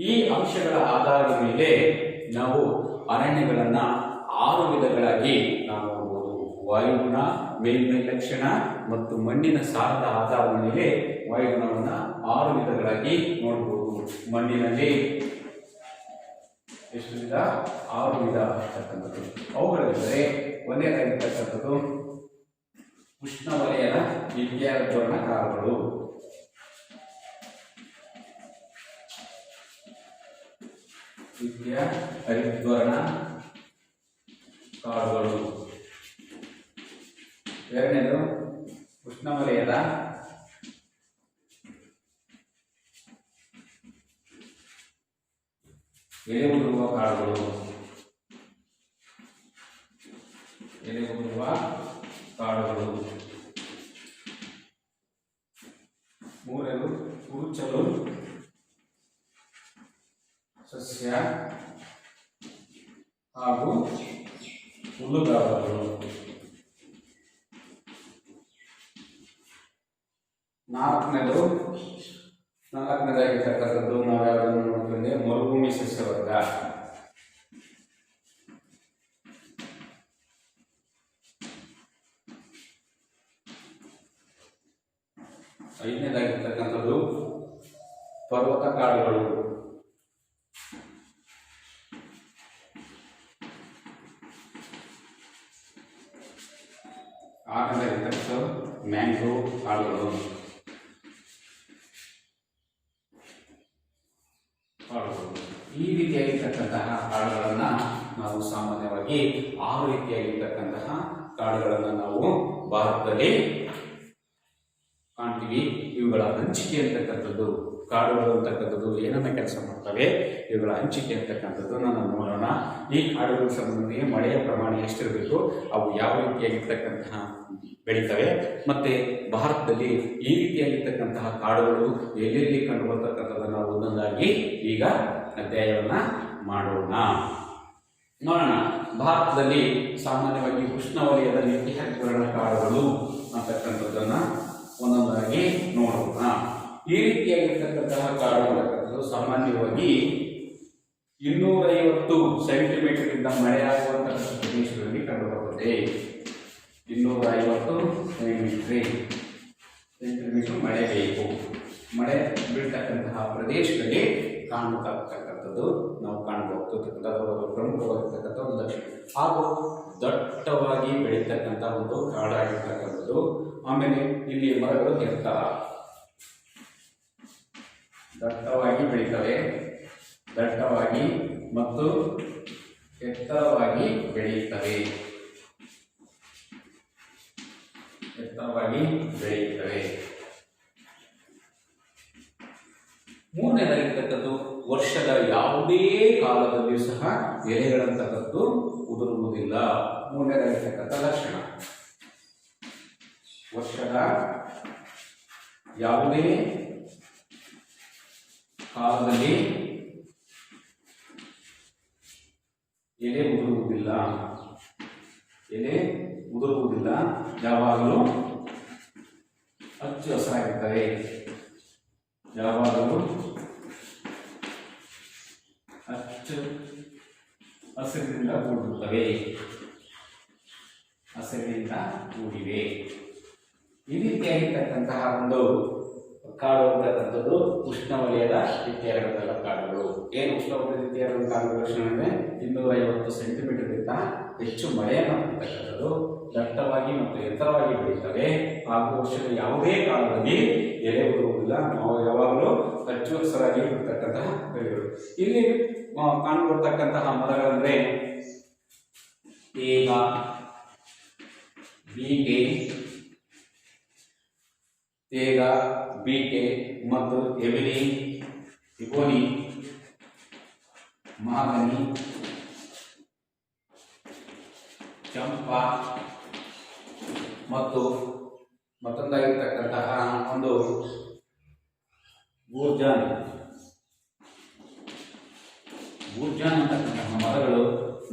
ಈ ಅಂಶಗಳ ಆಧಾರದ ಮೇಲೆ ನಾವು ಅರಣ್ಯಗಳನ್ನು 6 ವಿಧಗಳಾಗಿ ನಾವು ನೋಡಬಹುದು. ವಾಯುಗುಣ, ಮೇಲ್ಮೈ ಲಕ್ಷಣ ಮತ್ತು ಮಣ್ಣಿನ ಸಾರದ ಆಧಾರದ ಮೇಲೆ ವಾಯುಗುಣವನ್ನು 6 ವಿಧಗಳಾಗಿ ನೋಡಬಹುದು. ಮಣ್ಣಿನಲ್ಲಿ ಎಷ್ಟು ವಿಧ? 6 ವಿಧ ಆಗ್ತಕ್ಕಂಥದ್ದು. ಅವುಗಳೆಂದರೆ ಒಂದನೇದಾಗಿರ್ತಕ್ಕಂಥದ್ದು ಉಷ್ಣವಲಯದ ವಿದ್ಯಾಧೋರಣ ಕಾಲಗಳು. ಹರಿದ್ವರ್ಣ ಕಾಡುಗಳು. ಎರಡನೇದು ಉಷ್ಣವಲಯದ ಎಲೆ ಉದುರುವ ಕಾಡುಗಳು. ಎಲೆ ಉದುರುವ ಕಾಡುಗಳು. ಮೂರನೇದು ಕೂಚಲು ಸಸ್ಯ ಹಾಗೂ ಹುಲ್ಲುಗಾವಲುಗಳು. ನಾಲ್ಕನೇದಾಗಿರ್ತಕ್ಕಂಥದ್ದು ನಾವು ಯಾವ್ದನ್ನು ನೋಡ್ತೀವಿ? ಮರುಭೂಮಿ ಸಸ್ಯವರ್ಗ. ಐದನೇದಾಗಿರ್ತಕ್ಕಂಥದ್ದು ಪರ್ವತ ಕಾಡುಗಳು. ಆರನೇದಾಗಿರ್ತಕ್ಕಂಥದ್ದು ಮ್ಯಾಂಗ್ರೋವ್ ಕಾಡುಗಳು. ಈ ರೀತಿಯಾಗಿರ್ತಕ್ಕಂತಹ ಕಾಡುಗಳನ್ನು ನಾವು ಸಾಮಾನ್ಯವಾಗಿ 6 ರೀತಿಯಾಗಿರ್ತಕ್ಕಂತಹ ಕಾಡುಗಳನ್ನು ನಾವು ಭಾರತದಲ್ಲಿ ಕಾಣ್ತೀವಿ. ಇವುಗಳ ಹಂಚಿಕೆ ಅಂತಕ್ಕಂಥದ್ದು, ಕಾಡುಗಳು ಅಂತಕ್ಕಂಥದ್ದು ಏನನ್ನ ಕೆಲಸ ಮಾಡ್ತವೆ, ಇವುಗಳ ಹಂಚಿಕೆ ಅಂತಕ್ಕಂಥದ್ದು ನಾವು ನೋಡೋಣ. ಈ ಕಾಡುಗಳ ಸಂಬಂಧಿಗೆ ಮಳೆಯ ಪ್ರಮಾಣ ಎಷ್ಟಿರಬೇಕು, ಅವು ಯಾವ ರೀತಿಯಾಗಿರ್ತಕ್ಕಂತಹ ಬೆಳೀತವೆ, ಮತ್ತೆ ಭಾರತದಲ್ಲಿ ಈ ರೀತಿಯಾಗಿರ್ತಕ್ಕಂತಹ ಕಾಡುಗಳು ಎಲ್ಲೆಲ್ಲಿ ಕಂಡು ಬರ್ತಕ್ಕಂಥದ್ದನ್ನು ನಾವು ಒಂದೊಂದಾಗಿ ಈಗ ಅಧ್ಯಾಯವನ್ನ ಮಾಡೋಣ. ಭಾರತದಲ್ಲಿ ಸಾಮಾನ್ಯವಾಗಿ ಉಷ್ಣವಲಯದ ನಿತ್ಯಹರಿದ್ವರ್ಣ ಕಾಡುಗಳು ಅಂತಕ್ಕಂಥದ್ದನ್ನ ಒಂದೊಂದಾಗಿ ನೋಡೋಣ. ಈ ರೀತಿಯಾಗಿರ್ತಕ್ಕಂತಹ ಕಾಡುಗಳು ಸಾಮಾನ್ಯವಾಗಿ 250 ಸೆಂಟಿಮೀಟರ್ ಇಂದ ಮಳೆಯಾಗುವಂತಹ ಪ್ರದೇಶಗಳಲ್ಲಿ ಕಂಡುಬರುತ್ತದೆ. 250 ಸೆಂಟಿಮೀಟರ್ ಮಳೆ ಬೇಕು. ಮಳೆ ಬೀಳ್ತಕ್ಕಂತಹ ಪ್ರದೇಶದಲ್ಲಿ ಕಾಣತಕ್ಕಂಥದ್ದು ನಾವು ಕಾಣಬಹುದು. ಪ್ರಮುಖವಾಗಿರ್ತಕ್ಕಂಥ ಒಂದು ಲಕ್ಷಣ ಹಾಗೂ ದಟ್ಟವಾಗಿ ಬೆಳೀತಕ್ಕಂಥ ಒಂದು ಕಾಡಾಗಿರ್ತಕ್ಕಂಥದ್ದು. ಆಮೇಲೆ ಇಲ್ಲಿ ಮರಗಳು ದಟ್ಟವಾಗಿ ಬೆಳೀತವೆ, ದಟ್ಟವಾಗಿ ಮತ್ತು ಎತ್ತರವಾಗಿ ಬೆಳೆಯುತ್ತವೆ. ಎತ್ತರವಾಗಿ ಬೆಳೆಯುತ್ತವೆ. ಮೂರನೇದಾಗಿರ್ತಕ್ಕದ್ದು ವರ್ಷದ ಯಾವುದೇ ಕಾಲದಲ್ಲಿಯೂ ಸಹ ಎಲೆಗಳಂತಕ್ಕದ್ದು ಉದುರುವುದಿಲ್ಲ. ಮೂರನೇದಾಗಿರ್ತಕ್ಕಂಥ ಲಕ್ಷಣ ವರ್ಷದ ಯಾವುದೇ ಕಾಲದಲ್ಲಿ ಎಲೆ ಉದುರುವುದಿಲ್ಲ. ಎಲೆ ಉದುರುವುದಿಲ್ಲ, ಯಾವಾಗಲೂ ಹಚ್ಚು ಹಸಿರಾಗಿರ್ತವೆ. ಯಾವಾಗಲೂ ಹಚ್ಚು ಹಸಿರಿನಿಂದ ಕೂಡಿರುತ್ತವೆ. ಹಸಿರಿನಿಂದ ಕೂಡಿವೆ. ಈ ರೀತಿಯಾಗಿರ್ತಕ್ಕಂತಹ ಒಂದು ಕಾಡು ಅಂತಕ್ಕಂಥದ್ದು ಉಷ್ಣವಲಯದ ಇತ್ಯಾದಿಗಳ ಕಾಡುಗಳು. ಏನು ಉಷ್ಣವಲಯದ ಇತ್ಯಾದಿಗಳ ಕಾಡುಗಳ ಲಕ್ಷಣ ಅಂದರೆ 250 ಸೆಂಟಿಮೀಟರ್ಗಿಂತ ಹೆಚ್ಚು ಮಳೆಯನ್ನು ಪಡೆಯತಕ್ಕಂಥದ್ದು, ದಟ್ಟವಾಗಿ ಮತ್ತು ಎತ್ತರವಾಗಿ ಬೆಳೆಯುತ್ತವೆ ಹಾಗೂ ವರ್ಷದ ಯಾವುದೇ ಕಾಲದಲ್ಲಿ ಎಲೆ ಉದುರುವುದಿಲ್ಲ. ನಾವು ಯಾವಾಗಲೂ ಹಚ್ಚು ಹಸಿರಾಗಿ ಇರತಕ್ಕಂತಹ ಬೆಳೆಗಳು. ಇಲ್ಲಿ ಕಾಣಬರ್ತಕ್ಕಂತಹ ಮರಗಳಂದ್ರೆ ತೇಗ, ಬೀಟೆ ಮತ್ತು ಎಬಿನಿ, ಇಬೋನಿ, ಮಹಾಗನಿ, ಚಂಪಾ ಮತ್ತು ಮತ್ತೊಂದಾಗಿರ್ತಕ್ಕಂತಹ ಒಂದು ಗೂರ್ಜಾನ್ ಅಂತಕ್ಕಂತಹ ಮರಗಳು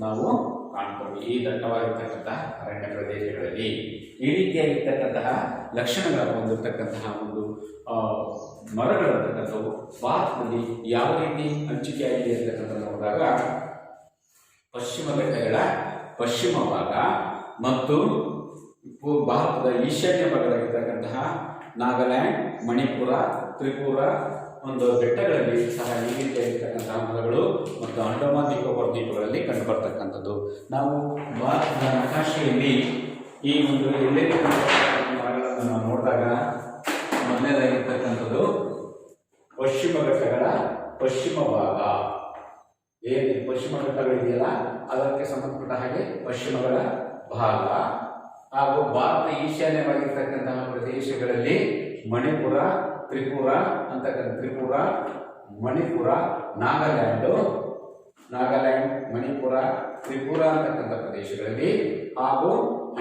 ನಾವು ಕಾಣ್ತೇವೆ ಈ ದಟ್ಟವಾಗಿರ್ತಕ್ಕಂತಹ ಅರಣ್ಯ ಪ್ರದೇಶಗಳಲ್ಲಿ. ಈ ರೀತಿಯಾಗಿರ್ತಕ್ಕಂತಹ ಲಕ್ಷಣಗಳನ್ನು ಹೊಂದಿರತಕ್ಕಂತಹ ಒಂದು ಮರಗಳಿರ್ತಕ್ಕಂಥವು ಭಾರತದಲ್ಲಿ ಯಾವ ರೀತಿ ಹಂಚಿಕೆಯಾಗಿದೆ ಅಂತಕ್ಕಂಥ ನೋಡಿದಾಗ ಪಶ್ಚಿಮ ಘಟ್ಟಗಳ ಪಶ್ಚಿಮ ಭಾಗ ಮತ್ತು ಭಾರತದ ಈಶಾನ್ಯ ಭಾಗದಾಗಿರ್ತಕ್ಕಂತಹ ನಾಗಾಲ್ಯಾಂಡ್, ಮಣಿಪುರ, ತ್ರಿಪುರ ಒಂದು ಬೆಟ್ಟಗಳಲ್ಲಿ ಸಹ ಈ ರೀತಿಯಾಗಿರ್ತಕ್ಕಂತಹ ಮರಗಳು ಮತ್ತು ಅಂಡಮಾನ್ ನಿಕೋಬಾರ್ ದ್ವೀಪಗಳಲ್ಲಿ ಕಂಡುಬರ್ತಕ್ಕಂಥದ್ದು. ನಾವು ಭಾರತದ ನಕಾಶೆಯಲ್ಲಿ ಈ ಒಂದು ಎಲ್ಲೆಲ್ಲಿ ಮರಗಳನ್ನು ನಾವು ನೋಡಿದಾಗ ಮೊದಲನೇದಾಗಿರ್ತಕ್ಕಂಥದ್ದು ಪಶ್ಚಿಮ ಘಟ್ಟಗಳ ಪಶ್ಚಿಮ ಭಾಗ. ಏನು ಪಶ್ಚಿಮ ಘಟ್ಟಗಳಿದೆಯಲ್ಲ ಅದಕ್ಕೆ ಸಂಬಂಧಪಟ್ಟ ಹಾಗೆ ಪಶ್ಚಿಮಗಳ ಭಾಗ ಹಾಗೂ ಭಾರತ ಈಶಾನ್ಯವಾಗಿರ್ತಕ್ಕಂತಹ ಪ್ರದೇಶಗಳಲ್ಲಿ ಮಣಿಪುರ, ತ್ರಿಪುರ, ಮಣಿಪುರ, ನಾಗಾಲ್ಯಾಂಡ್, ಮಣಿಪುರ, ತ್ರಿಪುರ ಅಂತಕ್ಕಂಥ ಪ್ರದೇಶಗಳಲ್ಲಿ ಹಾಗೂ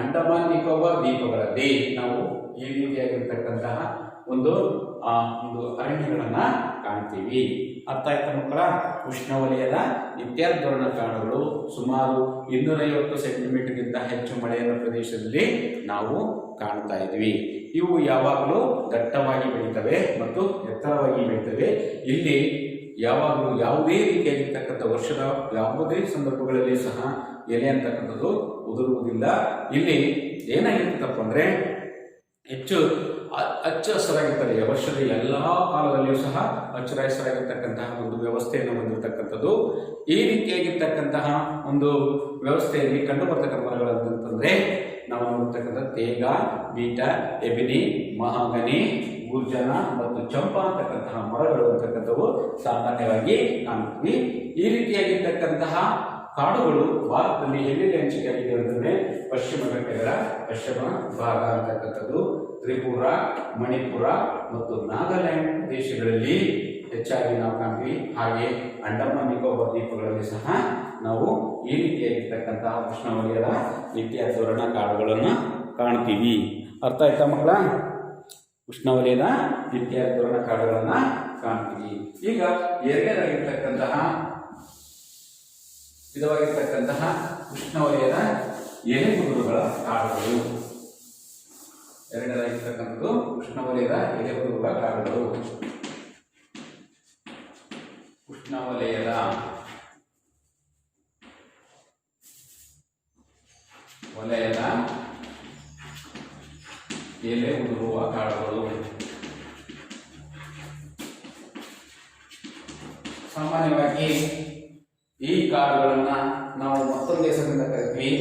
ಅಂಡಮಾನ್ ನಿಕೋಬಾರ್ ದ್ವೀಪಗಳಲ್ಲಿ ನಾವು ಈ ರೀತಿಯಾಗಿರ್ತಕ್ಕಂತಹ ಒಂದು ಅರಣ್ಯಗಳನ್ನ ಕಾಣ್ತೀವಿ. ಅರ್ಥ ಆಯ್ತಾ ಮಕ್ಕಳ? ಉಷ್ಣವಲಯದ ಇತ್ಯಾದಿ ಕಾಡುಗಳು ಸುಮಾರು 250 ಸೆಂಟಿಮೀಟರ್ಗಿಂತ ಹೆಚ್ಚು ಮಳೆಯ ಪ್ರದೇಶದಲ್ಲಿ ನಾವು ಕಾಣ್ತಾ ಇದ್ವಿ. ಇವು ಯಾವಾಗಲೂ ದಟ್ಟವಾಗಿ ಬೆಳೀತವೆ ಮತ್ತು ಎತ್ತರವಾಗಿ ಬೆಳೀತವೆ. ಇಲ್ಲಿ ಯಾವಾಗಲೂ ಯಾವುದೇ ರೀತಿಯಾಗಿರ್ತಕ್ಕಂಥ ವರ್ಷದ ಯಾವುದೇ ಸಂದರ್ಭಗಳಲ್ಲಿ ಸಹ ಎಲೆ ಅಂತಕ್ಕಂಥದ್ದು ಉದುರುವುದಿಲ್ಲ. ಇಲ್ಲಿ ಏನಾಗಿರ್ತದಪ್ಪ ಅಂದರೆ ಹೆಚ್ಚು ಹಚ್ಚ ಹಸಿರಾಗಿರ್ತದೆ. ವರ್ಷದ ಎಲ್ಲ ಕಾಲದಲ್ಲಿಯೂ ಸಹ ಹಚ್ಚ ಹಸಿರಾಗಿರ್ತಕ್ಕಂತಹ ಒಂದು ವ್ಯವಸ್ಥೆಯನ್ನು ಹೊಂದಿರತಕ್ಕಂಥದ್ದು. ಈ ರೀತಿಯಾಗಿರ್ತಕ್ಕಂತಹ ಒಂದು ವ್ಯವಸ್ಥೆಯಲ್ಲಿ ಕಂಡು ಬರ್ತಕ್ಕಂಥ ಮರಗಳಂತಂದರೆ ನಾವು ನೋಡ್ತಕ್ಕಂಥ ತೇಗ, ಬೀಟ, ಎಬಿನಿ, ಮಹಾಗನಿ, ಗೂರ್ಜನ ಮತ್ತು ಚಂಪಾ ಅಂತಕ್ಕಂತಹ ಮರಗಳು ಅಂತಕ್ಕಂಥವು ಸಾಮಾನ್ಯವಾಗಿ ಕಾಣ್ತೀವಿ. ಈ ರೀತಿಯಾಗಿರ್ತಕ್ಕಂತಹ ಕಾಡುಗಳು ಭಾರತದಲ್ಲಿ ಎಲ್ಲೆಲ್ಲಿ ಹಂಚಿಕೆಯಾಗಿದೆ ಅಂತಂದರೆ ಪಶ್ಚಿಮ ಘಟ್ಟಗಳ ಪಶ್ಚಿಮ ಭಾಗ ಅಂತಕ್ಕಂಥದ್ದು, ತ್ರಿಪುರ, ಮಣಿಪುರ ಮತ್ತು ನಾಗಾಲ್ಯಾಂಡ್ ದೇಶಗಳಲ್ಲಿ ಹೆಚ್ಚಾಗಿ ನಾವು ಕಾಣ್ತೀವಿ. ಹಾಗೆ ಅಂಡಮಾನ್ ನಿಕೋಬಾರ್ ದ್ವೀಪಗಳಲ್ಲಿ ಸಹ ನಾವು ಈ ರೀತಿಯಾಗಿರ್ತಕ್ಕಂತಹ ಉಷ್ಣವಲಯದ ನಿತ್ಯ ಕಾಡುಗಳನ್ನು ಕಾಣ್ತೀವಿ. ಅರ್ಥ ಆಯ್ತಾ ಮಕ್ಕಳ? ಉಷ್ಣವಲಯದ ನಿತ್ಯ ಕಾಡುಗಳನ್ನು ಕಾಣ್ತೀವಿ. ಈಗ ಎರಡನೇದಾಗಿರ್ತಕ್ಕಂತಹ ವಿಧವಾಗಿರ್ತಕ್ಕಂತಹ ಉಷ್ಣವಲಯದ ಎಲೆಗುರುಗಳ ಕಾಡುಗಳು. ಎರಡನೇದಾಗಿರ್ತಕ್ಕಂಥದ್ದು ಉಷ್ಣವಲಯದ ಎಲೆಗುರುಗಳ ಕಾಡುಗಳು. ಉಷ್ಣವಲಯದ ಎಲೆ ಉದುರುವ ಕಾಡುಗಳು. ಸಾಮಾನ್ಯವಾಗಿ ಈ ಕಾಡುಗಳನ್ನ ನಾವು ಮತ್ತೊಂದು ಹೆಸರಿಂದ ಕರಿತೀವಿ,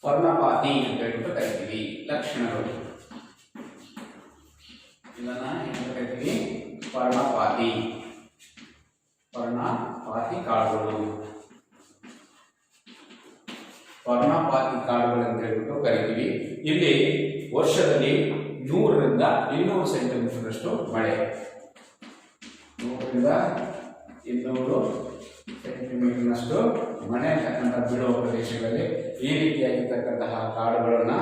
ಪರ್ಣಪಾತಿ ಅಂತ ಹೇಳ್ಬಿಟ್ಟು ಕರಿತೀವಿ. ಲಕ್ಷಣಗಳು ಇದನ್ನ ಏನು ಕರಿತೀವಿ? ಪರ್ಣಪಾತಿ ಕಾಡುಗಳು. ಪರ್ಣಪಾತಿ ಕಾಡುಗಳು ಅಂತ ಹೇಳ್ಬಿಟ್ಟು ಕರಿತೀವಿ. ಇಲ್ಲಿ ವರ್ಷದಲ್ಲಿ 100 ರಿಂದ 200 ಸೆಂಟಿಮೀಟರ್ ಅಷ್ಟು ಮಳೆ, 100 ರಿಂದ 200 ಸೆಂಟಿಮೀಟರ್ನಷ್ಟು ಮಳೆ ಅಂತಕ್ಕಂಥ ಬೀಳುವ ಪ್ರದೇಶಗಳಲ್ಲಿ ಈ ರೀತಿಯಾಗಿರ್ತಕ್ಕಂತಹ ಕಾಡುಗಳನ್ನ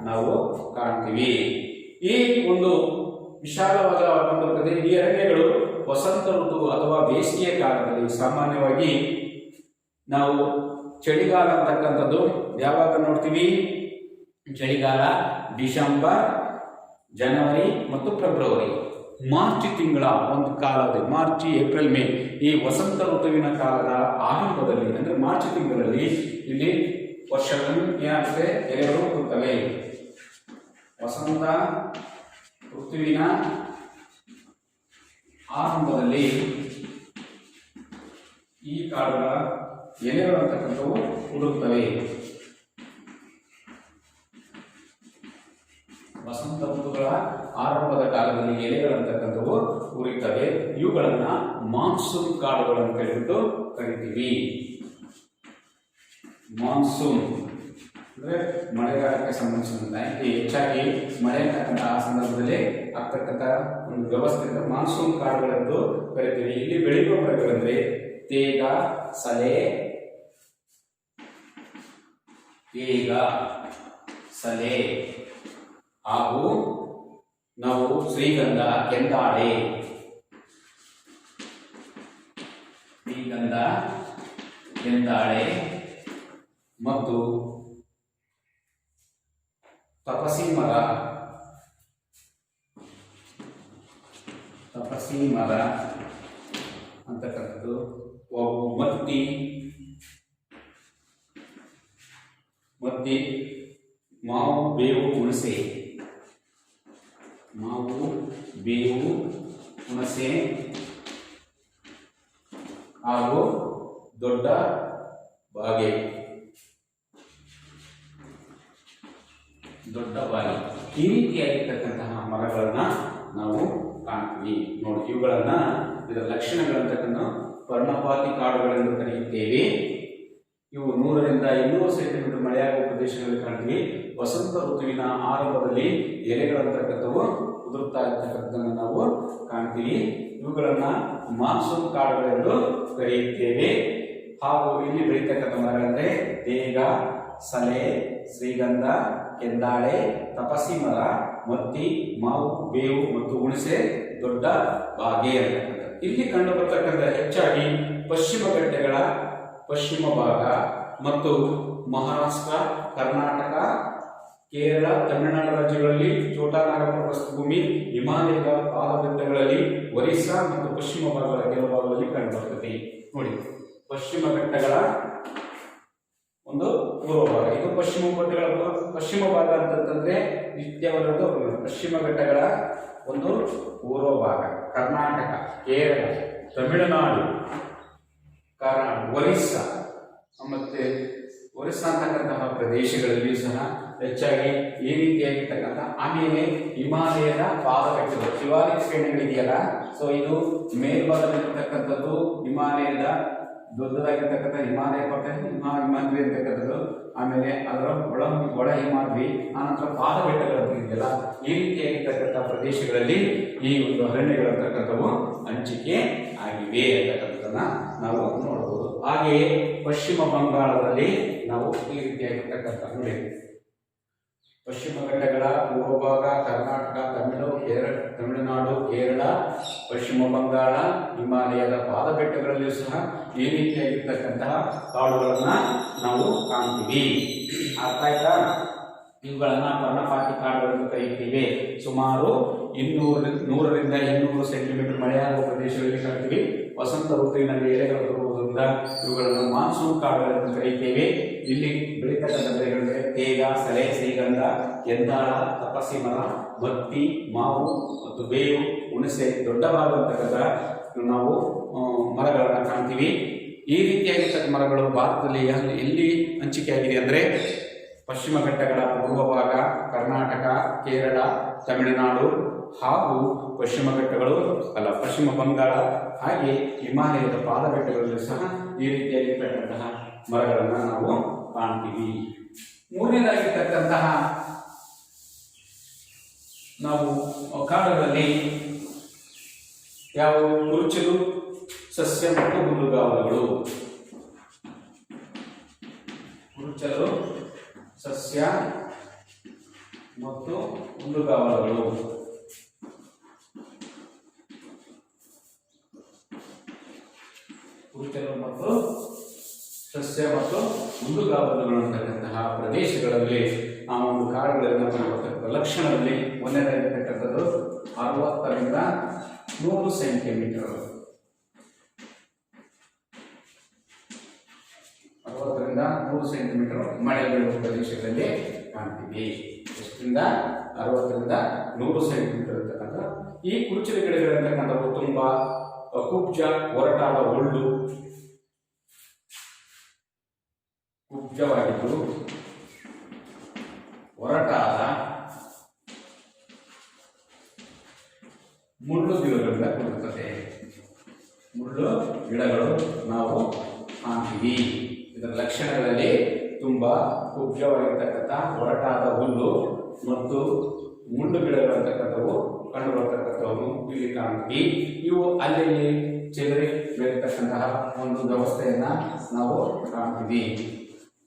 ನಾವು ಕಾಣ್ತೀವಿ. ಈ ಒಂದು ವಿಶಾಲವಾದ ಒಂದು ಪ್ರದೇಶ, ಈ ಅರಣ್ಯಗಳು ವಸಂತ ಋತು ಅಥವಾ ಬೇಸಿಗೆ ಕಾಲದಲ್ಲಿ ಸಾಮಾನ್ಯವಾಗಿ ನಾವು ಚಳಿಗಾಲ ಅಂತಕ್ಕಂಥದ್ದು ಯಾವಾಗ ನೋಡ್ತೀವಿ? ಚಳಿಗಾಲ ಡಿಸೆಂಬರ್, ಜನವರಿ ಮತ್ತು ಫೆಬ್ರವರಿ. ಮಾರ್ಚ್ ತಿಂಗಳ ಒಂದು ಕಾಲದಲ್ಲಿ, ಮಾರ್ಚ್, ಏಪ್ರಿಲ್, ಮೇ, ಈ ವಸಂತ ಋತುವಿನ ಕಾಲದ ಆರಂಭದಲ್ಲಿ ಅಂದರೆ ಮಾರ್ಚ್ ತಿಂಗಳಲ್ಲಿ ಇಲ್ಲಿ ವರ್ಷಗಳು ಏನಾಗುತ್ತೆ? ಎಲೆಗಳು ಹುಟ್ಟುತ್ತವೆ. ವಸಂತ ಋತುವಿನ ಆರಂಭದಲ್ಲಿ ಈ ಕಾಡುಗಳ ಎಲೆಗಳು ಅಂತಕ್ಕಂಥವು ಹುಡುಕ್ತವೆ. ವಸಂತ ಋತುಗಳ ಆರಂಭದ ಕಾಲದಲ್ಲಿ ಎಲೆಗಳಂತಕ್ಕಂಥವು ಉರಿತವೆ. ಇವುಗಳನ್ನ ಮಾನ್ಸೂನ್ ಕಾಡುಗಳನ್ನು ಕರೆದು ಕರಿತೀವಿ. ಮಾನ್ಸೂನ್ ಅಂದ್ರೆ ಮಳೆಗಾಲಕ್ಕೆ ಸಂಬಂಧಿಸಿದಂತೆ ಹೆಚ್ಚಾಗಿ ಮಳೆ ಅಂತಕ್ಕಂಥ ಆ ಸಂದರ್ಭದಲ್ಲಿ ಆಗ್ತಕ್ಕಂಥ ಒಂದು ವ್ಯವಸ್ಥಿತ ಮಾನ್ಸೂನ್ ಕಾಡುಗಳೆಂದು ಕರಿತೀವಿ. ಇಲ್ಲಿ ಬೆಳೆಯುವ ಮರಗಳಂದ್ರೆ ತೇಗ, ಸಲೆ, ಹಾಗೂ ನಾವು ಶ್ರೀಗಂಧ, ಕೆಂದಾಳೆ, ಮತ್ತು ತಪಸಿ ಮರ ಅಂತಕ್ಕಂಥದ್ದು, ಮತ್ತಿ, ಮಾವು, ಬೇವು, ಹುಣಸೆ ಹಾಗೂ ದೊಡ್ಡ ಬಾಗೆ. ಈ ರೀತಿಯಾಗಿರ್ತಕ್ಕಂತಹ ಮರಗಳನ್ನ ನಾವು ಕಾಣ್ತೀವಿ. ನೋಡಿ, ಇವುಗಳನ್ನ ಇದರ ಲಕ್ಷಣಗಳಂತಕ್ಕಂಥ ಪರ್ಣಪಾತಿ ಕಾಡುಗಳೆಂದು ಕರೆಯುತ್ತೇವೆ. ಇವು 100 ರಿಂದ 200 ಸೆಂಟಿಮೀಟರ್ ಮಳೆಯಾಗುವ ಪ್ರದೇಶಗಳಲ್ಲಿ ಕಾಣ್ತೀವಿ. ವಸಂತ ಋತುವಿನ ಆರಂಭದಲ್ಲಿ ಎಲೆಗಳಂತಕ್ಕಂಥವು ಉದುರುತ್ತಾ ಇರ್ತಕ್ಕಂಥದ್ದನ್ನು ನಾವು ಕಾಣ್ತೀವಿ. ಇವುಗಳನ್ನ ಮಾನ್ಸೂನ್ ಕಾಡುಗಳೆಂದು ಕರೆಯುತ್ತೇವೆ. ಹಾಗೂ ಇಲ್ಲಿ ಬೆಳೀತಕ್ಕಂಥ ಮರಗಳಂದ್ರೆ ತೇಗ, ಸಲೆ, ಶ್ರೀಗಂಧ, ಕೆಂದಾಳೆ, ತಪಸಿ ಮರ, ಮತ್ತಿ, ಮಾವು, ಬೇವು ಮತ್ತು ಹುಣಸೆ, ದೊಡ್ಡ ಬಾಗೆ ಅಂತಕ್ಕಂಥ. ಇಲ್ಲಿ ಕಂಡು ಬರ್ತಕ್ಕಂಥ ಹೆಚ್ಚಾಗಿ ಪಶ್ಚಿಮ ಘಟ್ಟಗಳ ಪಶ್ಚಿಮ ಭಾಗ ಮತ್ತು ಮಹಾರಾಷ್ಟ್ರ, ಕರ್ನಾಟಕ, ಕೇರಳ, ತಮಿಳುನಾಡು ರಾಜ್ಯಗಳಲ್ಲಿ ಚೋಟಾನಾಗಪುರ ಪ್ರಸ್ಥಭೂಮಿ, ಹಿಮಾಲಯದ ಪಾದಬೆಟ್ಟಗಳಲ್ಲಿ, ಒರಿಸ್ಸಾ ಮತ್ತು ಪಶ್ಚಿಮ ಭಾಗಗಳ ಕೆಲವು ಭಾಗಗಳಲ್ಲಿ ಕಂಡುಬರುತ್ತದೆ. ನೋಡಿ, ಪಶ್ಚಿಮ ಘಟ್ಟಗಳ ಒಂದು ಪೂರ್ವ ಭಾಗ, ಇದು ಪಶ್ಚಿಮ ಭಾಗ ಅಂತಂದ್ರೆ ನಿತ್ಯವಲ್ಲದ ಪಶ್ಚಿಮ ಘಟ್ಟಗಳ ಒಂದು ಪೂರ್ವ ಭಾಗ. ಕರ್ನಾಟಕ, ಕೇರಳ, ತಮಿಳುನಾಡು, ಒರಿಸ್ಸಾ ಮತ್ತೆ ಒರಿಸ್ಸಾ ಅಂತಕ್ಕಂತಹ ಪ್ರದೇಶಗಳಲ್ಲಿ ಸಹ ಹೆಚ್ಚಾಗಿ ಈ ರೀತಿಯಾಗಿರ್ತಕ್ಕಂಥ. ಆಮೇಲೆ ಹಿಮಾಲಯದ ಪಾದಬೆಟ್ಟಗಳು, ಶಿವಾಲಿಕ್ ಶ್ರೇಣಿಗಳಿದೆಯಲ್ಲ, ಸೊ ಇದು ಮೇಲ್ಭಾಗದಲ್ಲಿರ್ತಕ್ಕಂಥದ್ದು ಹಿಮಾಲಯದ ದೊಡ್ಡದಾಗಿರ್ತಕ್ಕಂಥ ಹಿಮಾಲಯ ಪಕ್ಕ ಹಿಮಾದ್ರಿ ಅಂತಕ್ಕಂಥದ್ದು. ಆಮೇಲೆ ಅದರ ಒಳ ಹಿಮಾದ್ರಿ, ಆನಂತರ ಪಾದಬೆಟ್ಟಗಳು ಇದೆಯಲ್ಲ, ಈ ರೀತಿಯಾಗಿರ್ತಕ್ಕಂಥ ಪ್ರದೇಶಗಳಲ್ಲಿ ಈ ಒಂದು ಅರಣ್ಯಗಳಂತಕ್ಕಂಥವು ಹಂಚಿಕೆ ಆಗಿವೆ ಅಂತಕ್ಕಂಥದ್ದನ್ನ ನಾವು ನೋಡಬಹುದು. ಹಾಗೆಯೇ ಪಶ್ಚಿಮ ಬಂಗಾಳದಲ್ಲಿ ನಾವು ಈ ರೀತಿಯಾಗಿರ್ತಕ್ಕಂಥ ನೋಡಿ, ಪಶ್ಚಿಮ ಘಟ್ಟಗಳ ಪೂರ್ವ ಭಾಗ ಕರ್ನಾಟಕ, ತಮಿಳುನಾಡು, ಕೇರಳ, ಪಶ್ಚಿಮ ಬಂಗಾಳ, ಹಿಮಾಲಯದ ಪಾದಬೆಟ್ಟಗಳಲ್ಲಿಯೂ ಸಹ ಈ ರೀತಿಯಾಗಿರ್ತಕ್ಕಂತಹ ಕಾಡುಗಳನ್ನ ನಾವು ಕಾಣ್ತೀವಿ. ಅರ್ಥ ಆಯ್ತಾ? ಇವುಗಳನ್ನ ಪರ್ಣಪಾತಿ ಕಾಡುಗಳನ್ನು ಕರೆಯುತ್ತೇವೆ. ಸುಮಾರು 100 ರಿಂದ 200 ಸೆಂಟಿಮೀಟರ್ ಮಳೆಯಾಗುವ ಪ್ರದೇಶಗಳಲ್ಲಿ ಕಾಣ್ತೀವಿ. ವಸಂತ ಋತುವಿನಲ್ಲಿ ಎಲೆಗಳು ಬರುವುದರಿಂದ ಇವುಗಳನ್ನು ಮಾನ್ಸೂನ್ ಕಾಡುಗಳನ್ನು ಕರೆಯುತ್ತೇವೆ. ಇಲ್ಲಿ ಬೆಳೀತಕ್ಕಂಥ ಬೆಳೆಗಳೆಂದರೆ ತೇಗ, ಸಲೆ, ಶ್ರೀಗಂಧ, ಕೆಂದಾಳ, ತಪಸಿ ಮರ, ಮತ್ತಿ, ಮಾವು ಮತ್ತು ಬೇವು, ಹುಣಸೆ, ದೊಡ್ಡ ಭಾಗ ಅಂತಕ್ಕಂಥ ನಾವು ಮರಗಳನ್ನು ಕಾಣ್ತೀವಿ. ಈ ರೀತಿಯಾಗಿರ್ತಕ್ಕ ಮರಗಳು ಭಾರತದಲ್ಲಿ ಎಲ್ಲಿ ಹಂಚಿಕೆಯಾಗಿದೆ ಅಂದರೆ ಪಶ್ಚಿಮ ಘಟ್ಟಗಳ ಪೂರ್ವ ಭಾಗ, ಕರ್ನಾಟಕ, ಕೇರಳ, ತಮಿಳುನಾಡು ಹಾಗೂ ಪಶ್ಚಿಮ ಬಂಗಾಳ, ಹಾಗೆ ಹಿಮಾಲಯದ ಪಾದಬೆಟ್ಟಗಳಲ್ಲೂ ಸಹ ಈ ರೀತಿಯಾಗಿರ್ತಕ್ಕಂತಹ ಮರಗಳನ್ನು ನಾವು ಕಾಣ್ತೀವಿ. ಮೂರನೇದಾಗಿರ್ತಕ್ಕಂತಹ ನಾವು ಕಾಡುಗಳಲ್ಲಿ ಯಾವುವು ಕುರುಚಲು ಸಸ್ಯ ಮತ್ತು ಹುಲ್ಲುಗಾವಲುಗಳು. ಕುರುಚಲು ಸಸ್ಯ ಮತ್ತು ಹುಲ್ಲುಗಾವಲುಗಳು. ಕುರುಚಲು ಮತ್ತು ಸಸ್ಯ ಮತ್ತು ಹುಲ್ಲುಗಾವಲುಗಳು ಅಂತಕ್ಕಂತಹ ಪ್ರದೇಶಗಳಲ್ಲಿ ಆ ಒಂದು ಕಾಡುಗಳಲ್ಲಿ ಬರತಕ್ಕಂಥ ಲಕ್ಷಣದಲ್ಲಿ ಒಂದನೇದಾಗಿರ್ತಕ್ಕಂಥದ್ದು 60 ರಿಂದ 100 ಸೆಂಟಿಮೀಟರ್. 60 ರಿಂದ 100 ಸೆಂಟಿಮೀಟರ್ ಮಳೆ ಬೀಳುವ ಪ್ರದೇಶಗಳಲ್ಲಿ ಕಾಣ್ತೀವಿ. ಎಷ್ಟರಿಂದ 60 ರಿಂದ 100 ಸೆಂಟಿಮೀಟರ್ ಇರ್ತಕ್ಕಂಥ ಈ ಕುರುಚಲು ಗಿಡಗಳಿರ್ತಕ್ಕಂಥವು ತುಂಬಾ ಕುಬ್ಜ ಒರಟಾದ ಹುಲ್ಲು, ಕುಬ್ಜವಾಗಿದ್ದು ಒರಟಾದ ಮುಳ್ಳು ಗಿಡಗಳಿಂದ ಕೂಡುತ್ತದೆ. ಮುಳ್ಳು ಗಿಡಗಳು ನಾವು ಕಾಣ್ತೀವಿ. ಇದರ ಲಕ್ಷಣಗಳಲ್ಲಿ ತುಂಬಾ ಕುಬ್ಜವಾಗಿರ್ತಕ್ಕಂಥ ಒರಟಾದ ಹುಲ್ಲು ಮತ್ತು ಮುಳ್ಳು ಗಿಡಗಳಂತಕ್ಕಂಥವು ಕಂಡು ಬರ್ತಕ್ಕಂಥವನ್ನು ಇಲ್ಲಿ ಕಾಣ್ತೀವಿ. ಇವು ಅಲ್ಲಿ ಚೆದರಿ ಬೆಳೀತಕ್ಕಂತಹ ಒಂದು ವ್ಯವಸ್ಥೆಯನ್ನ ನಾವು ಕಾಣ್ತೀವಿ.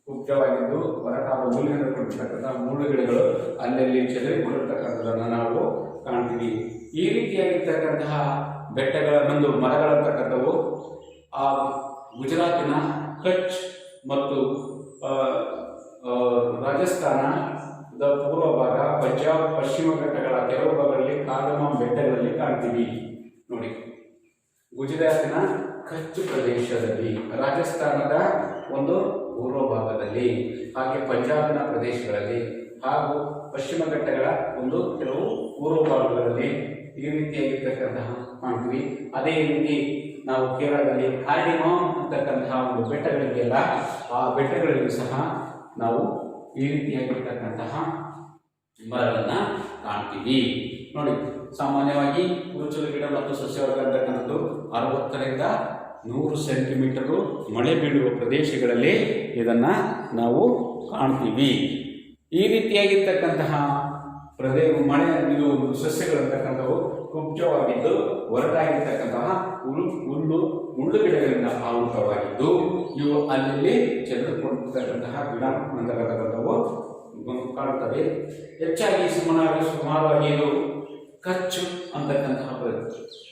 ಕುಬ್ಜವಾಗಿದ್ದು ಒರಟಾದ ಹುಲ್ಲಿನಿಂದ ಕೂಡಿರ್ತಕ್ಕಂತಹ ಮುಳ್ಳು ಗಿಡಗಳು ಅಲ್ಲಲ್ಲಿ ಚೆದರಿಕೊಂಡಿರ್ತಕ್ಕಂಥದ್ದನ್ನು ನಾವು ಕಾಣ್ತೀವಿ. ಈ ರೀತಿಯಾಗಿರ್ತಕ್ಕಂತಹ ಬೆಟ್ಟಗಳ ಒಂದು ಮರಗಳಂತಕ್ಕಂಥವು ಆ ಗುಜರಾತಿನ ಕಚ್ ಮತ್ತು ರಾಜಸ್ಥಾನದ ಪೂರ್ವ ಭಾಗ, ಪಂಜಾಬ್ ಪಶ್ಚಿಮ ಘಟ್ಟಗಳ ಕೆಲವು ಭಾಗಗಳಲ್ಲಿ ಕಾರ್ಡಮಮ್ ಬೆಟ್ಟಗಳಲ್ಲಿ ಕಾಣ್ತೀವಿ. ನೋಡಿ, ಗುಜರಾತಿನ ಕಚ್ ಪ್ರದೇಶದಲ್ಲಿ, ರಾಜಸ್ಥಾನದ ಒಂದು ಪೂರ್ವ ಭಾಗದಲ್ಲಿ, ಹಾಗೆ ಪಂಜಾಬಿನ ಪ್ರದೇಶಗಳಲ್ಲಿ ಹಾಗೂ ಪಶ್ಚಿಮ ಘಟ್ಟಗಳ ಒಂದು ಕೆಲವು ಪೂರ್ವ ಭಾಗಗಳಲ್ಲಿ ಈ ರೀತಿಯಾಗಿರ್ತಕ್ಕಂತಹ ಕಾಣ್ತೀವಿ. ಅದೇ ರೀತಿ ನಾವು ಕೇರಳದಲ್ಲಿ ಕಾರ್ಡಿಮಮ್ ಅಂತಕ್ಕಂತಹ ಒಂದು ಬೆಟ್ಟಗಳಿಗೆಲ್ಲ ಆ ಬೆಟ್ಟಗಳಲ್ಲಿ ಸಹ ನಾವು ಈ ರೀತಿಯಾಗಿರ್ತಕ್ಕಂತಹ ಮರಗಳನ್ನ ಕಾಣ್ತೀವಿ. ನೋಡಿ, ಸಾಮಾನ್ಯವಾಗಿ ಕುರುಚಲು ಗಿಡ ಮತ್ತು ಸಸ್ಯವರ್ಗ ಅಂತಕ್ಕಂಥದ್ದು 60 ರಿಂದ 100 ಸೆಂಟಿಮೀಟರ್ ಮಳೆ ಬೀಳುವ ಪ್ರದೇಶಗಳಲ್ಲಿ ಇದನ್ನ ನಾವು ಕಾಣ್ತೀವಿ. ಈ ರೀತಿಯಾಗಿರ್ತಕ್ಕಂತಹ ಮಳೆ ಇದು ಸಸ್ಯಗಳಂತಕ್ಕಂಥವು ಕುಬ್ಜವಾಗಿದ್ದು ಒರಟಾಗಿರ್ತಕ್ಕಂತಹ ಹುಲ್ಲು ಮುಳ್ಳು ಗಿಡಗಳಿಂದ ಆವೃತವಾಗಿದ್ದು ಇವು ಅಲ್ಲಿ ಚೆದರಿಕೊಂಡಿರ್ತಕ್ಕಂತಹ ಗಿಡ ಅಂತಕ್ಕಂಥವು ಕಾಣುತ್ತವೆ. ಹೆಚ್ಚಾಗಿ ಸುಮಾರಾಗಿ ಇದು ಕಚ್ ಅಂತಕ್ಕಂತಹ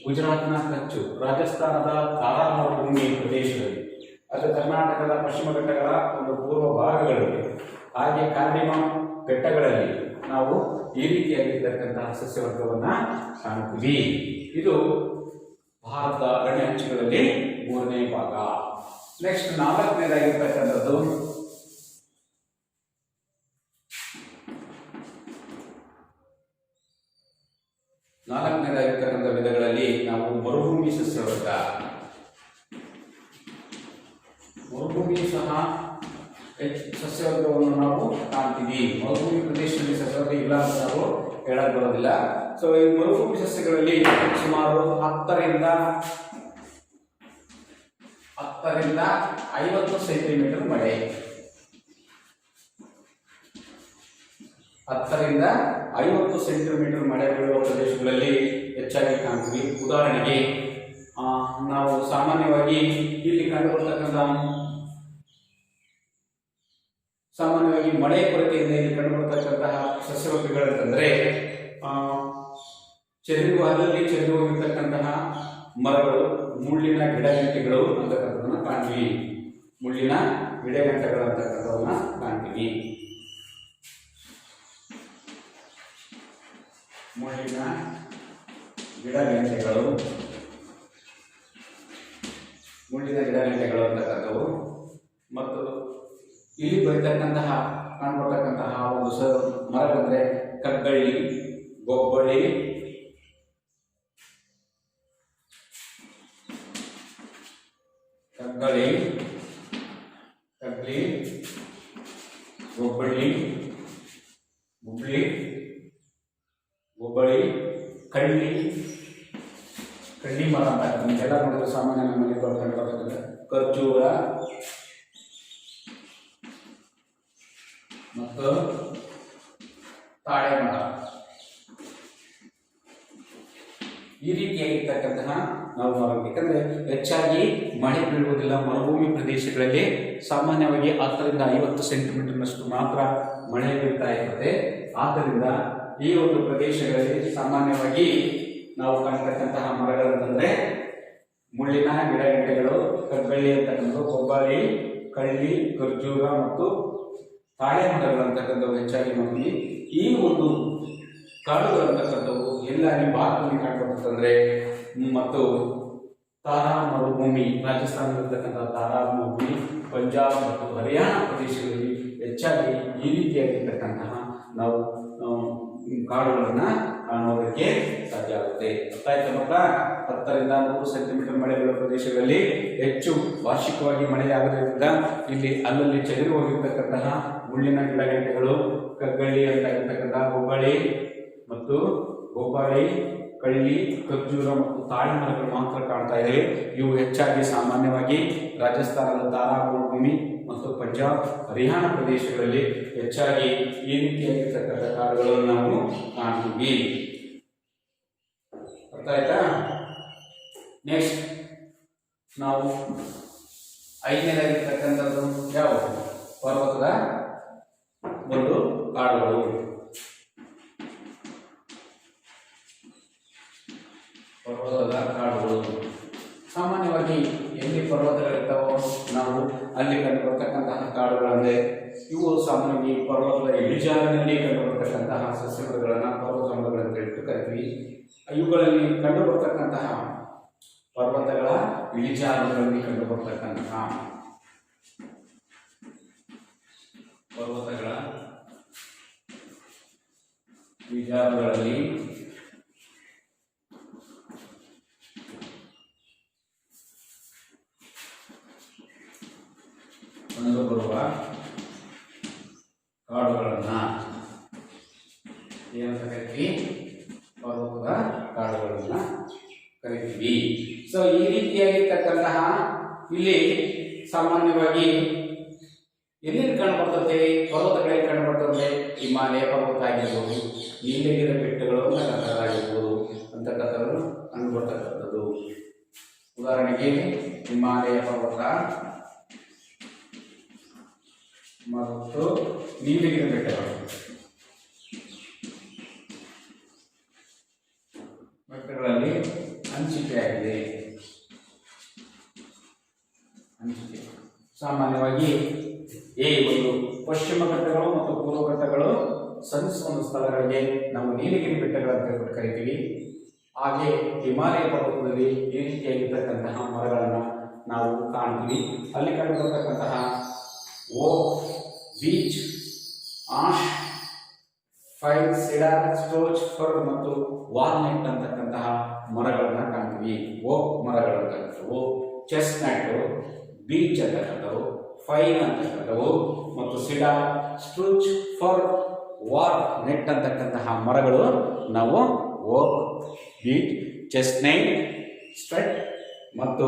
ಗುಜರಾತ್ನ ಕಚ್ಚು, ರಾಜಸ್ಥಾನದ ತಾರಾ ಮರುಭೂಮಿ ಪ್ರದೇಶದಲ್ಲಿ, ಅದು ಕರ್ನಾಟಕದ ಪಶ್ಚಿಮ ಘಟ್ಟಗಳ ಒಂದು ಪೂರ್ವ ಭಾಗಗಳಲ್ಲಿ, ಹಾಗೆ ಕಾರ್ಡಿಮಮ್ ಬೆಟ್ಟಗಳಲ್ಲಿ ನಾವು ಈ ರೀತಿಯಾಗಿರ್ತಕ್ಕಂತಹ ಸಸ್ಯವರ್ಗವನ್ನ ಕಾಣ್ತೀವಿ. ಇದು ಭಾರತದ ಅರಣ್ಯ ಅಂಚುಗಳಲ್ಲಿ 3ನೇ ಭಾಗ. ನೆಕ್ಸ್ಟ್ 4ನೇದಾಗಿರ್ತಕ್ಕಂಥದ್ದು ವಿಧಗಳಲ್ಲಿ ನಾವು ಮರುಭೂಮಿ ಸಸ್ಯವರ್ಗ. ಮರುಭೂಮಿ ಸಹ ಸಸ್ಯವರ್ಗವನ್ನು ನಾವು ಕಾಣ್ತೀವಿ. ಮರುಭೂಮಿ ಪ್ರದೇಶದಲ್ಲಿ ಸಸ್ಯವರ್ಗ ಇಲ್ಲ ಅಂತ ನಾವು ಹೇಳಕ್ ಬರೋದಿಲ್ಲ. ಸೊ ಈ ಮರುಭೂಮಿ ಸಸ್ಯಗಳಲ್ಲಿ ಸುಮಾರು 10 ರಿಂದ 50 ಸೆಂಟಿಮೀಟರ್ ಮಳೆ, 10 ರಿಂದ 50 ಸೆಂಟಿಮೀಟರ್ ಮಳೆ ಬೀಳುವ ಪ್ರದೇಶಗಳಲ್ಲಿ ಹೆಚ್ಚಾಗಿ ಕಾಣ್ತೀವಿ. ಉದಾಹರಣೆಗೆ ನಾವು ಸಾಮಾನ್ಯವಾಗಿ ಇಲ್ಲಿ ಕಂಡುಬರ್ತಕ್ಕಂಥ ಮಳೆ ಕೊರತೆಯಿಂದ ಇಲ್ಲಿ ಕಂಡುಬರ್ತಕ್ಕಂತಹ ಸಸ್ಯವರ್ಗಗಳಂತಂದ್ರೆ ಅಲ್ಲಲ್ಲಿ ಚೆಲ್ಲಿ ಹೋಗಿರ್ತಕ್ಕಂತಹ ಮರಗಳು, ಮುಳ್ಳಿನ ಗಿಡಗಂಟೆಗಳು ಅಂತಕ್ಕಂಥದನ್ನ ಕಾಣ್ತೀವಿ. ಮುಳ್ಳಿನ ಗಿಡಗಂಟೆಗಳು ಅಂತಕ್ಕಂಥವನ್ನ ಕಾಣ್ತೀವಿ. ಮುಳ್ಳಿನ ಗಿಡಗಂಟೆಗಳು ಅಂತಕ್ಕಂಥವು ಮತ್ತು ಇಲ್ಲಿ ಬರ್ತಕ್ಕಂತಹ ಕಾಣ್ಬರ್ತಕ್ಕಂತಹ ಒಂದು ಮರಗಳಂದ್ರೆ ಕಗ್ಗಳ್ಳಿ, ಗೊಬ್ಬಳಿ, ಗೊಬ್ಬಳಿ, ಕಳ್ಳಿ ಮರ ಅಂತ ಎಲ್ಲ ನೋಡಿದ್ರೆ ಸಾಮಾನ್ಯ ನಮ್ಮಲ್ಲಿ ಕಂಡುಬರ್ತಕ್ಕಂಥ ಖರ್ಜೂರ ಮತ್ತು ತಾಳೆ ಮರ. ಈ ರೀತಿಯಾಗಿರ್ತಕ್ಕಂತಹ ನಾವು ಯಾಕಂದ್ರೆ ಹೆಚ್ಚಾಗಿ ಮಳೆ ಬೀಳುವುದಿಲ್ಲ. ಮರುಭೂಮಿ ಪ್ರದೇಶಗಳಲ್ಲಿ ಸಾಮಾನ್ಯವಾಗಿ 10ರಿಂದ 50 ಸೆಂಟಿಮೀಟರ್ನಷ್ಟು ಮಾತ್ರ ಮಳೆ ಬೀಳ್ತಾ ಇರ್ತದೆ. ಆದ್ದರಿಂದ ಈ ಒಂದು ಪ್ರದೇಶಗಳಲ್ಲಿ ಸಾಮಾನ್ಯವಾಗಿ ನಾವು ಕಾಣ್ತಕ್ಕಂತಹ ಮರಗಳಂತಂದ್ರೆ ಮುಳ್ಳಿನ ಗಿಡಗಂಟೆಗಳು, ಕಗ್ಗಳ್ಳಿ ಅಂತಕ್ಕಂಥದ್ದು, ಕೊಬ್ಬರಿ, ಕಳ್ಳಿ, ಖರ್ಜೂರ ಮತ್ತು ತಾಳೆ ಮರಗಳಂತಕ್ಕಂಥವು ಹೆಚ್ಚಾಗಿ ನೋಡ್ತೀವಿ. ಈ ಒಂದು ಕಾಡುಗಳಂತಕ್ಕಂಥವು ಎಲ್ಲ ನಿಮ್ಮ ಭಾರತದಲ್ಲಿ ಕಾಣ್ಬೇಕಂತಂದ್ರೆ ಮತ್ತು ತಾರಾ ಮರುಭೂಮಿ, ರಾಜಸ್ಥಾನದಲ್ಲಿರ್ತಕ್ಕಂಥ ತಾರಾ ಮರುಭೂಮಿ, ಪಂಜಾಬ್ ಮತ್ತು ಹರಿಯಾಣ ಪ್ರದೇಶಗಳಲ್ಲಿ ಹೆಚ್ಚಾಗಿ ಈ ರೀತಿಯಾಗಿರ್ತಕ್ಕಂತಹ ನಾವು ಕಾಡುಗಳನ್ನ ಕಾಣೋದಕ್ಕೆ ಸಾಧ್ಯ ಆಗುತ್ತೆ. ಗೊತ್ತಾಯ್ತು ಮಕ್ಕಳ? 10ರಿಂದ 100 ಸೆಂಟಿಮೀಟರ್ ಮಳೆ ಬೀಳುವ ಪ್ರದೇಶಗಳಲ್ಲಿ ಹೆಚ್ಚು ವಾರ್ಷಿಕವಾಗಿ ಮಳೆಯಾಗೋದ್ರಿಂದ ಇಲ್ಲಿ ಅಲ್ಲಲ್ಲಿ ಚದುರಿ ಹೋಗಿರ್ತಕ್ಕಂತಹ ಮುಳ್ಳಿನ ಗಿಡಗಂಟೆಗಳು, ಕಗ್ಗಳ್ಳಿ ಅಂತ ಇರ್ತಕ್ಕಂತಹ ಗೊಬ್ಬಳಿ, ಕಳ್ಳಿ, ಖರ್ಜೂರ ಮತ್ತು ತಾಳೆ ಮರಗಳು ಮಾತ್ರ ಕಾಣ್ತಾ ಇವೆ. ಇವು ಹೆಚ್ಚಾಗಿ ಸಾಮಾನ್ಯವಾಗಿ ರಾಜಸ್ಥಾನದ ತಾರಾ ಮರುಭೂಮಿ ಮತ್ತು ಪಂಜಾಬ್, ಹರಿಯಾಣ ಪ್ರದೇಶಗಳಲ್ಲಿ ಹೆಚ್ಚಾಗಿ ಈ ರೀತಿಯಾಗಿರ್ತಕ್ಕಂಥ ಕಾಡುಗಳನ್ನು ನಾವು ಕಾಣ್ತೀವಿ. ಅರ್ಥ ಆಯ್ತಾ? ನೆಕ್ಸ್ಟ್ ನಾವು 5ನೇದಾಗಿರ್ತಕ್ಕಂಥದ್ದು ಯಾವುದು? ಪರ್ವತದ ಒಂದು ಕಾಡುಗಳು. ಪರ್ವತದ ಕಾಡುಗಳು ಸಾಮಾನ್ಯವಾಗಿ ಎಲ್ಲಿ ಪರ್ವತಗಳಿರ್ತಾವೋ ನಾವು ಅಲ್ಲಿ ಕಂಡುಬರ್ತಕ್ಕಂತಹ ಕಾಡುಗಳಂದ್ರೆ ಇವು ಸಾಮಾನ್ಯವಾಗಿ ಪರ್ವತದ ಇಳಿಜಾರಿನಲ್ಲಿ ಕಂಡುಬರ್ತಕ್ಕಂತಹ ಸಸ್ಯಗಳನ್ನು ಪರ್ವತ ಮರಗಳಂತ ಹೇಳ್ಬಿಟ್ಟು ಕರಿತೀವಿ. ಇವುಗಳಲ್ಲಿ ಕಂಡುಬರ್ತಕ್ಕಂತಹ ಪರ್ವತಗಳ ಇಳಿಜಾರುಗಳಲ್ಲಿ ಕಂಡುಬರ್ತಕ್ಕಂತಹ ಪರ್ವತಗಳ ಇಳಿಜಾರುಗಳಲ್ಲಿ ಕಂಡುಬರುವ ಕಾಡುಗಳನ್ನ ಏನಂತ ಕರಿತೀವಿ? ಪರ್ವತದ ಕಾಡುಗಳನ್ನ ಕರಿತೀವಿ. ಸೊ ಈ ರೀತಿಯಾಗಿರ್ತಕ್ಕಂತಹ ಇಲ್ಲಿ ಸಾಮಾನ್ಯವಾಗಿ ಎಲ್ಲಿ ಕಂಡುಬರ್ತದೆ? ಪರ್ವತಗಳಲ್ಲಿ ಕಂಡುಬರ್ತದೆ. ಹಿಮಾಲಯ ಪರ್ವತ ಆಗಿರ್ಬೋದು, ನೀಲಗಿರಿ ಬೆಟ್ಟಗಳು ಆಗಿರ್ಬೋದು ಅಂತಕ್ಕಂಥದ್ದು ಕಂಡುಬರ್ತಕ್ಕಂಥದ್ದು. ಉದಾಹರಣೆಗೆ ಹಿಮಾಲಯ ಪರ್ವತ ಮತ್ತು ನೀಲಗಿರಿ ಬೆಟ್ಟಗಳಲ್ಲಿ ಹಂಚಿಕೆಯಾಗಿದೆ. ಸಾಮಾನ್ಯವಾಗಿ ಈ ಒಂದು ಪಶ್ಚಿಮ ಘಟ್ಟಗಳು ಮತ್ತು ಪೂರ್ವ ಘಟ್ಟಗಳು ಸಂಧಿಸುವ ಸ್ಥಳಗಳಿಗೆ ನಾವು ನೀಲಗಿರಿ ಬೆಟ್ಟಗಳಂತ ಕರಿತೀವಿ. ಹಾಗೆ ಹಿಮಾಲಯ ಪರ್ವತದಲ್ಲಿ ಈ ರೀತಿಯಾಗಿರ್ತಕ್ಕಂತಹ ಮರಗಳನ್ನು ನಾವು ಕಾಣ್ತೀವಿ. ಅಲ್ಲಿ ಕಂಡುಬರ್ತಕ್ಕಂತಹ oak, beech, ash, pine, cedar, ಸ್ಟೋಚ್, ಫರ್ ಮತ್ತು ವಾಲ್ನಟ್ ಅಂತಕ್ಕಂತಹ ಮರಗಳನ್ನ ಕಾಣ್ತೀವಿ. ಓಕ್ ಮರಗಳಂತಕ್ಕಂಥವು, ಚೆಸ್ಟ್ನಟ್, ಬೀಚ್ ಅಂತಕ್ಕಂಥವು, ಫೈನ್ ಅಂತಕ್ಕಂಥವು ಮತ್ತು ಸಿಡಾರ್, ಸ್ಟೋಚ್, ಫರ್, ವಾಲ್ ನೆಟ್ ಅಂತಕ್ಕಂತಹ ಮರಗಳು ನಾವು ಓಕ್, ಬೀಚ್, ಚೆಸ್ಟ್ನಟ್, ಸ್ಟ್ರೆಟ್ ಮತ್ತು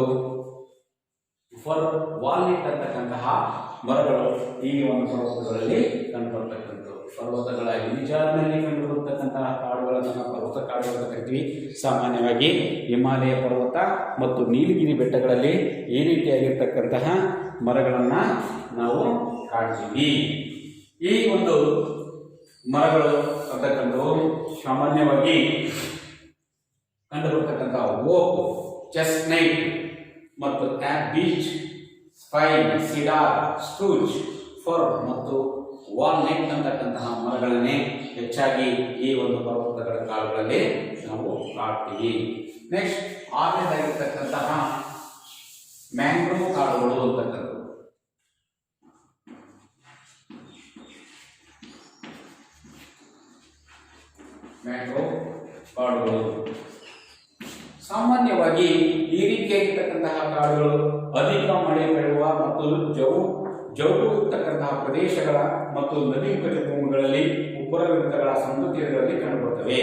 ಫರ್, ವಾಲ್ನಟ್ ಅಂತಕ್ಕಂತಹ ಮರಗಳು ಈ ಒಂದು ಪರ್ವತಗಳಲ್ಲಿ ಕಂಡುಬರ್ತಕ್ಕಂಥದ್ದು. ಪರ್ವತಗಳ ಇಳಿಜಾರಿನಲ್ಲಿ ಕಂಡುಬರತಕ್ಕಂತಹ ಕಾಡುಗಳನ್ನು ನಾವು ಪರ್ವತ ಕಾಡುಗಳನ್ನು ಕರಿತೀವಿ. ಸಾಮಾನ್ಯವಾಗಿ ಹಿಮಾಲಯ ಪರ್ವತ ಮತ್ತು ನೀಲಗಿರಿ ಬೆಟ್ಟಗಳಲ್ಲಿ ಈ ರೀತಿಯಾಗಿರ್ತಕ್ಕಂತಹ ಮರಗಳನ್ನು ನಾವು ಕಾಣ್ತೀವಿ. ಈ ಒಂದು ಮರಗಳು ಅಂತಕ್ಕಂಥವು ಸಾಮಾನ್ಯವಾಗಿ ಕಂಡುಬರ್ತಕ್ಕಂತಹ ಓಕ್, ಚೆಸ್ಟ್ನಟ್ ಮತ್ತು ಬೀಚ್, ಫೈನ್, ಸಿಡಾರ್, ಸ್ಟೂಚ್, ಫರ್ ಮತ್ತು ವಾಲ್ನಟ್ ಅಂತಕ್ಕಂತಹ ಮರಗಳನ್ನೇ ಹೆಚ್ಚಾಗಿ ಈ ಒಂದು ಪರ್ವತಗಳ ಕಾಡುಗಳಲ್ಲಿ ನಾವು ಕಾಡ್ತೀವಿ. ನೆಕ್ಸ್ಟ್ 6ನೇದಾಗಿರ್ತಕ್ಕಂತಹ ಮ್ಯಾಂಗ್ರೋವ್ ಕಾಡುಗಳು ಅಂತಕ್ಕಂಥದ್ದು. ಮ್ಯಾಂಗ್ರೋವ್ ಕಾಡುಗಳು ಸಾಮಾನ್ಯವಾಗಿ ಈ ರೀತಿಯಾಗಿರ್ತಕ್ಕಂತಹ ಕಾಡುಗಳು ಅಧಿಕ ಮಳೆ ಬೀಳುವ ಮತ್ತು ಜೌಗು ಇರ್ತಕ್ಕಂತಹ ಪ್ರದೇಶಗಳ ಮತ್ತು ನದೀಮುಖ ಭೂಮಿಗಳಲ್ಲಿ ಉಪರವೃತ್ತಗಳ ಸಮುದ್ರಗಳಲ್ಲಿ ಕಂಡುಬರುತ್ತವೆ.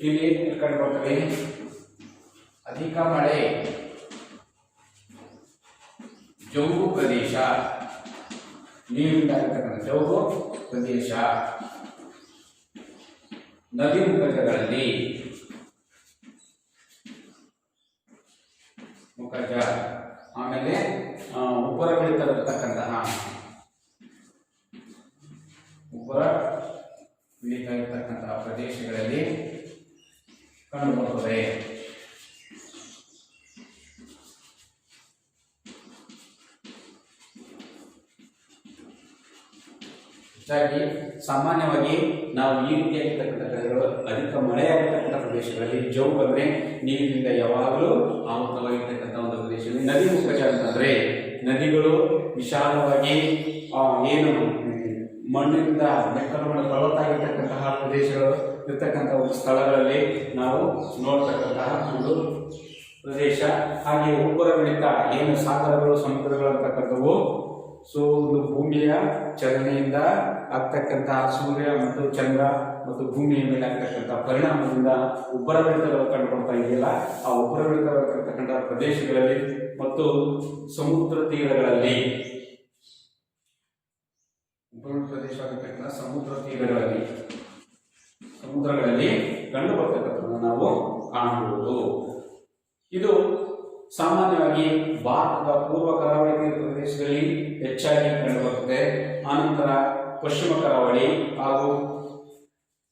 ಇಲ್ಲಿ ಕಂಡುಬರುತ್ತವೆ ಅಧಿಕ ಮಳೆ, ಜೌಗು ಪ್ರದೇಶ, ನೀರಿನಿಂದಾಗಿರ್ತಕ್ಕಂಥ ಜೌಗು ಪ್ರದೇಶ, ನದೀಮುಖಗಳಲ್ಲಿ ಮುಖಜ. ಆಮೇಲೆ ಉಬ್ಬರ ಬೆಳೀತಾ ಇರ್ತಕ್ಕಂತಹ ಪ್ರದೇಶಗಳಲ್ಲಿ ಕಂಡುಬರುತ್ತದೆ. ಹೆಚ್ಚಾಗಿ ಸಾಮಾನ್ಯವಾಗಿ ನಾವು ಈ ರೀತಿಯಾಗಿರ್ತಕ್ಕಂಥ ಕಡೆಗಳು ಅಧಿಕ ಮಳೆಯಾಗಿರ್ತಕ್ಕಂಥ ಪ್ರದೇಶಗಳಲ್ಲಿ ಜೌಗು ಅಂದರೆ ನೀರಿನಿಂದ ಯಾವಾಗಲೂ ಆವೃತವಾಗಿರ್ತಕ್ಕಂಥ ಒಂದು ಪ್ರದೇಶದಲ್ಲಿ ನದಿ ಮುಖಜ ಅಂತಂದ್ರೆ ನದಿಗಳು ವಿಶಾಲವಾಗಿ ಏನು ಮಣ್ಣಿನಿಂದ ಮೆಕ್ಕಲು ಫಲವತ್ತಾಗಿರ್ತಕ್ಕಂತಹ ಪ್ರದೇಶಗಳು ಇರ್ತಕ್ಕಂಥ ಒಂದು ಸ್ಥಳಗಳಲ್ಲಿ ನಾವು ನೋಡ್ತಕ್ಕಂತಹ ಒಂದು ಪ್ರದೇಶ. ಹಾಗೆ ಉಬ್ಬರ ಬೆಳೀತಾ ಏನು ಸಾಗರಗಳು ಸಮುದ್ರಗಳು ಅಂತಕ್ಕಂಥವು ಒಂದು ಭೂಮಿಯ ಚಲನೆಯಿಂದ ಆಗ್ತಕ್ಕಂತಹ ಸೂರ್ಯ ಮತ್ತು ಚಂದ್ರ ಮತ್ತು ಭೂಮಿಯ ಮೇಲೆ ಆಗ್ತಕ್ಕಂಥ ಪರಿಣಾಮದಿಂದ ಉಬ್ಬರ ಬೆಳೀತಗಳು ಕಂಡುಕೊಳ್ತಾ ಇದೆಯಲ್ಲ, ಆ ಉಬ್ಬರ ಬೆಳೀತಕ್ಕಂತಹ ಪ್ರದೇಶಗಳಲ್ಲಿ ಮತ್ತು ಸಮುದ್ರ ತೀರಗಳಲ್ಲಿ ಪ್ರದೇಶವಾಗಿರ್ತಕ್ಕಂಥ ಸಮುದ್ರಗಳಲ್ಲಿ ಕಂಡು ಬರ್ತಕ್ಕಂಥದ್ದನ್ನು ನಾವು ಕಾಣಬಹುದು. ಇದು ಸಾಮಾನ್ಯವಾಗಿ ಭಾರತದ ಪೂರ್ವ ಕರಾವಳಿ ಪ್ರದೇಶದಲ್ಲಿ ಹೆಚ್ಚಾಗಿ ಕಂಡುಬರುತ್ತದೆ. ಆನಂತರ ಪಶ್ಚಿಮ ಕರಾವಳಿ ಹಾಗೂ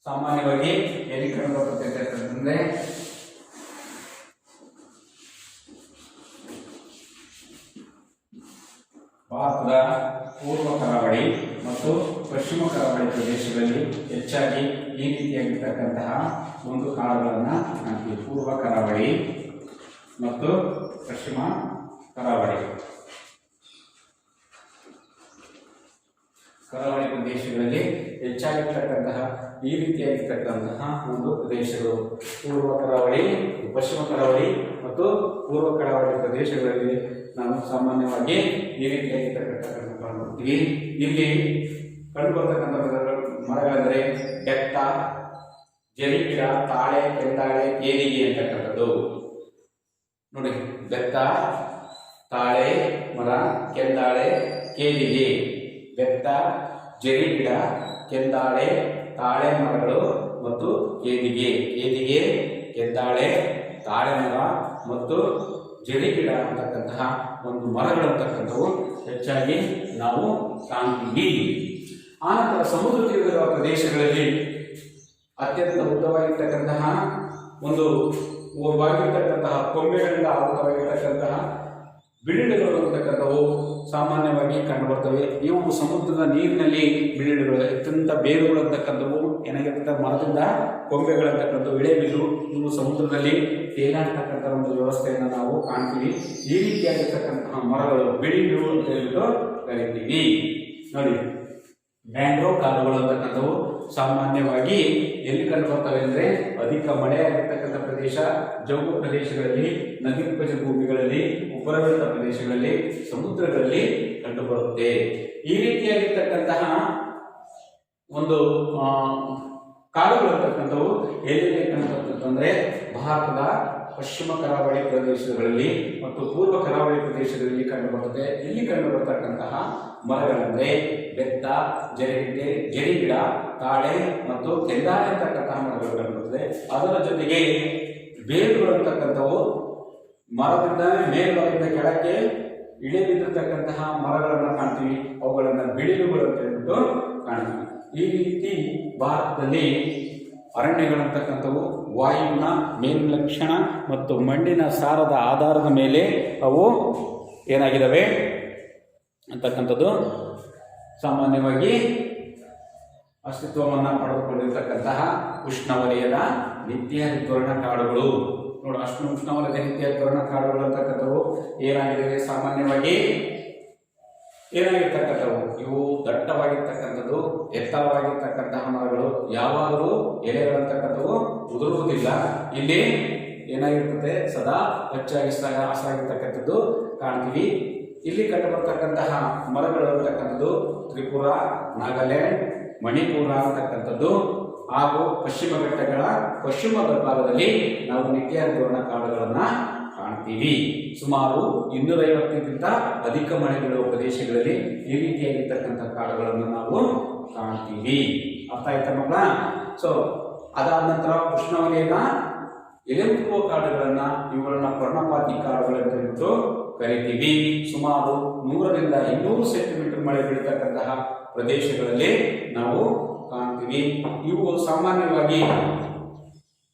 ಸಾಮಾನ್ಯವಾಗಿ ಎಲ್ಲಿ ಕಂಡುಬರುತ್ತದೆ ಅಂತಂದ್ರೆ ಭಾರತದ ಪೂರ್ವ ಕರಾವಳಿ ಮತ್ತು ಪಶ್ಚಿಮ ಕರಾವಳಿ ಪ್ರದೇಶಗಳಲ್ಲಿ ಹೆಚ್ಚಾಗಿ ಈ ರೀತಿಯಾಗಿರ್ತಕ್ಕಂತಹ ಒಂದು ಕಾಡುಗಳನ್ನು ಕಾಣ್ತೀವಿ. ಪೂರ್ವ ಕರಾವಳಿ ಮತ್ತು ಪಶ್ಚಿಮ ಕರಾವಳಿ ಪ್ರದೇಶಗಳಲ್ಲಿ ಹೆಚ್ಚಾಗಿರ್ತಕ್ಕಂತಹ ಈ ರೀತಿಯಾಗಿರ್ತಕ್ಕಂತಹ ಒಂದು ಪ್ರದೇಶಗಳು ಪೂರ್ವ ಕರಾವಳಿ, ಪಶ್ಚಿಮ ಕರಾವಳಿ ಮತ್ತು ಪೂರ್ವ ಕರಾವಳಿ ಪ್ರದೇಶಗಳಲ್ಲಿ ನಾವು ಸಾಮಾನ್ಯವಾಗಿ ಈ ರೀತಿಯಾಗಿರ್ತಕ್ಕಂಥ ಕಾಣ್ತೀವಿ. ಇಲ್ಲಿ ಕಂಡುಬರ್ತಕ್ಕಂಥ ಮರಗಳೆಂದರೆ ಬೆತ್ತ, ಜರಿಗಿಡ, ತಾಳೆ, ಕೆಂದಾಳೆ, ಏದಿಗೆ ಅಂತಕ್ಕಂಥದ್ದು. ನೋಡಿ, ಬೆತ್ತ, ತಾಳೆ ಮರ, ಕೆಂದಾಳೆ, ಕೇದಿಗೆ. ಬೆತ್ತ, ಜರಿಗಿಡ, ಕೆಂದಾಳೆ, ತಾಳೆ ಮರಗಳು ಮತ್ತು ಕೇದಿಗೆ. ಕೇದಿಗೆ, ಕೆಂದಾಳೆ, ತಾಳೆ ಮರ ಮತ್ತು ಜರಿಗಿಡ ಅಂತಕ್ಕಂತಹ ಒಂದು ಮರಗಳು ಅಂತಕ್ಕಂಥವು ಹೆಚ್ಚಾಗಿ ನಾವು ಕಾಣ್ತೀವಿ. ಆನಂತರ ಸಮುದ್ರ ತೀರದ ಪ್ರದೇಶಗಳಲ್ಲಿ ಅತ್ಯಂತ ಉದ್ದವಾಗಿರ್ತಕ್ಕಂತಹ ಒಂದು ವಾಗಿರ್ತಕ್ಕಂತಹ ಕೊಂಬೆಗಳಿಂದ ಆವೃತವಾಗಿರ್ತಕ್ಕಂತಹ ಬಿಳಿಡುಗಳು ಅಂತಕ್ಕಂಥವು ಸಾಮಾನ್ಯವಾಗಿ ಕಂಡುಬರ್ತವೆ. ಇವು ಸಮುದ್ರದ ನೀರಿನಲ್ಲಿ ಬಿಳಿಡುಗಳು, ಅತ್ಯಂತ ಬೇರುಗಳು ಅಂತಕ್ಕಂಥವು ಏನಾಗಿರ್ತಕ್ಕಂಥ ಮರದಿಂದ ಕೊಂಬೆಗಳಂತಕ್ಕಂಥವು ಇಳೆಬಿದ್ದು ಇವು ಸಮುದ್ರದಲ್ಲಿ ತೇಲಾಡ್ತಕ್ಕಂಥ ಒಂದು ವ್ಯವಸ್ಥೆಯನ್ನು ನಾವು ಕಾಣ್ತೀವಿ. ಈ ರೀತಿಯಾಗಿರ್ತಕ್ಕಂತಹ ಮರಗಳು ಬಿಳಿಡು ಅಂತ ಹೇಳಿಬಿಟ್ಟು ಕರಿತೀವಿ. ನೋಡಿ, ಮ್ಯಾಂಗ್ರೋವ್ ಕಾಡುಗಳು ಅಂತಕ್ಕಂಥವು ಸಾಮಾನ್ಯವಾಗಿ ಎಲ್ಲಿ ಕಂಡು ಬರ್ತವೆ ಅಂದರೆ ಅಧಿಕ ಮಳೆಯಾಗಿರ್ತಕ್ಕಂಥ ಪ್ರದೇಶ, ಜೌಗು ಪ್ರದೇಶಗಳಲ್ಲಿ, ನದಿ ಮುಖಜ ಭೂಮಿಗಳಲ್ಲಿ, ಉಬ್ಬರವಿಳಿತ ಪ್ರದೇಶಗಳಲ್ಲಿ, ಸಮುದ್ರಗಳಲ್ಲಿ ಕಂಡುಬರುತ್ತೆ. ಈ ರೀತಿಯಾಗಿರ್ತಕ್ಕಂತಹ ಒಂದು ಕಾಡುಗಳು ಅಂತಕ್ಕಂಥವು ಎಲ್ಲಿ ಕಂಡುಬರ್ತಂದ್ರೆ ಭಾರತದ ಪಶ್ಚಿಮ ಕರಾವಳಿ ಪ್ರದೇಶಗಳಲ್ಲಿ ಮತ್ತು ಪೂರ್ವ ಕರಾವಳಿ ಪ್ರದೇಶಗಳಲ್ಲಿ ಕಂಡುಬರುತ್ತದೆ. ಇಲ್ಲಿ ಕಂಡುಬರ್ತಕ್ಕಂತಹ ಮರಗಳೆಂದರೆ ಬೆತ್ತ, ಜರಿಗಿಡ, ತಾಳೆ ಮತ್ತು ಕೆಂದಾಳೆ ಅಂತಕ್ಕಂತಹ ಮರಗಳು ಕಂಡುಬರುತ್ತದೆ. ಅದರ ಜೊತೆಗೆ ಬೇರುಗಳು ಅಂತಕ್ಕಂಥವು ಮರದಿಂದ ಮೇಲ್ಭಾಗದಿಂದ ಕೆಳಕ್ಕೆ ಇಳಿ ಬಿದ್ದಿರ್ತಕ್ಕಂತಹ ಮರಗಳನ್ನು ಕಾಣ್ತೀವಿ. ಅವುಗಳನ್ನು ಬಿಳಿಲುಗಳು ಅಂತ ಹೇಳ್ಬಿಟ್ಟು ಕಾಣ್ತೀವಿ. ಈ ರೀತಿ ಭಾರತದಲ್ಲಿ ಅರಣ್ಯಗಳಂತಕ್ಕಂಥವು ವಾಯುವಿನ ಮೇಲ್ಲಕ್ಷಣ ಮತ್ತು ಮಣ್ಣಿನ ಸಾರದ ಆಧಾರದ ಮೇಲೆ ಅವು ಏನಾಗಿದ್ದಾವೆ ಅಂತಕ್ಕಂಥದ್ದು ಸಾಮಾನ್ಯವಾಗಿ ಅಸ್ತಿತ್ವವನ್ನು ಪಡೆದುಕೊಂಡಿರ್ತಕ್ಕಂತಹ ಉಷ್ಣವಲಯದ ನಿತ್ಯ ಋತುವರ್ಣ ಕಾಡುಗಳು. ನೋಡಿ, ಉಷ್ಣವಲಯದ ನಿತ್ಯ ಋತುವರ್ಣ ಕಾಡುಗಳು ಅಂತಕ್ಕಂಥವು ಏನಾಗಿದ್ದಾವೆ, ಸಾಮಾನ್ಯವಾಗಿ ಏನಾಗಿರ್ತಕ್ಕಂಥವು ಇವು ದಟ್ಟವಾಗಿರ್ತಕ್ಕಂಥದ್ದು, ಎತ್ತರವಾಗಿರ್ತಕ್ಕಂತಹ ಮರಗಳು, ಯಾವಾಗಲೂ ಎಲೆಗಳಂತಕ್ಕಂಥವು ಉದುರುವುದಿಲ್ಲ. ಇಲ್ಲಿ ಏನಾಗಿರ್ತದೆ, ಸದಾ ಹಚ್ಚಾಗಿ ಹಸಾಗಿರ್ತಕ್ಕಂಥದ್ದು ಕಾಣ್ತೀವಿ. ಇಲ್ಲಿ ಕಂಡುಬರ್ತಕ್ಕಂತಹ ಮರಗಳು ಅಂತಕ್ಕಂಥದ್ದು ತ್ರಿಪುರ, ನಾಗಾಲ್ಯಾಂಡ್, ಮಣಿಪುರ ಅಂತಕ್ಕಂಥದ್ದು ಹಾಗೂ ಪಶ್ಚಿಮ ಘಟ್ಟಗಳ ಪಶ್ಚಿಮ ಭಾಗದಲ್ಲಿ ನಾವು ನಿತ್ಯ ಋತುವರ್ಣ ಕಾಡುಗಳನ್ನು ಕಾಣ್ತೀವಿ. ಸುಮಾರು 250ಕ್ಕಿಂತ ಅಧಿಕ ಮಳೆ ಬೀಳುವ ಪ್ರದೇಶಗಳಲ್ಲಿ ಈ ರೀತಿಯಾಗಿರ್ತಕ್ಕಂಥ ಕಾಡುಗಳನ್ನು ನಾವು ಕಾಣ್ತೀವಿ. ಅರ್ಥ ಆಯ್ತಾ ಮಕ್ಕಳ? ಸೊ ಅದಾದ ನಂತರ ಉಷ್ಣವಲಯದ ಎಲೆಯುತ್ತಿರುವ ಕಾಡುಗಳನ್ನ ಇವುಗಳನ್ನ ಪರ್ಣಪಾತಿ ಕಾಡುಗಳು ಅಂತ ಹೇಳ್ಬಿಟ್ಟು ಕರಿತೀವಿ. ಸುಮಾರು 100 ರಿಂದ 200 ಸೆಂಟಿಮೀಟರ್ ಮಳೆ ಬೀಳ್ತಕ್ಕಂತಹ ಪ್ರದೇಶಗಳಲ್ಲಿ ನಾವು ಕಾಣ್ತೀವಿ. ಇವು ಸಾಮಾನ್ಯವಾಗಿ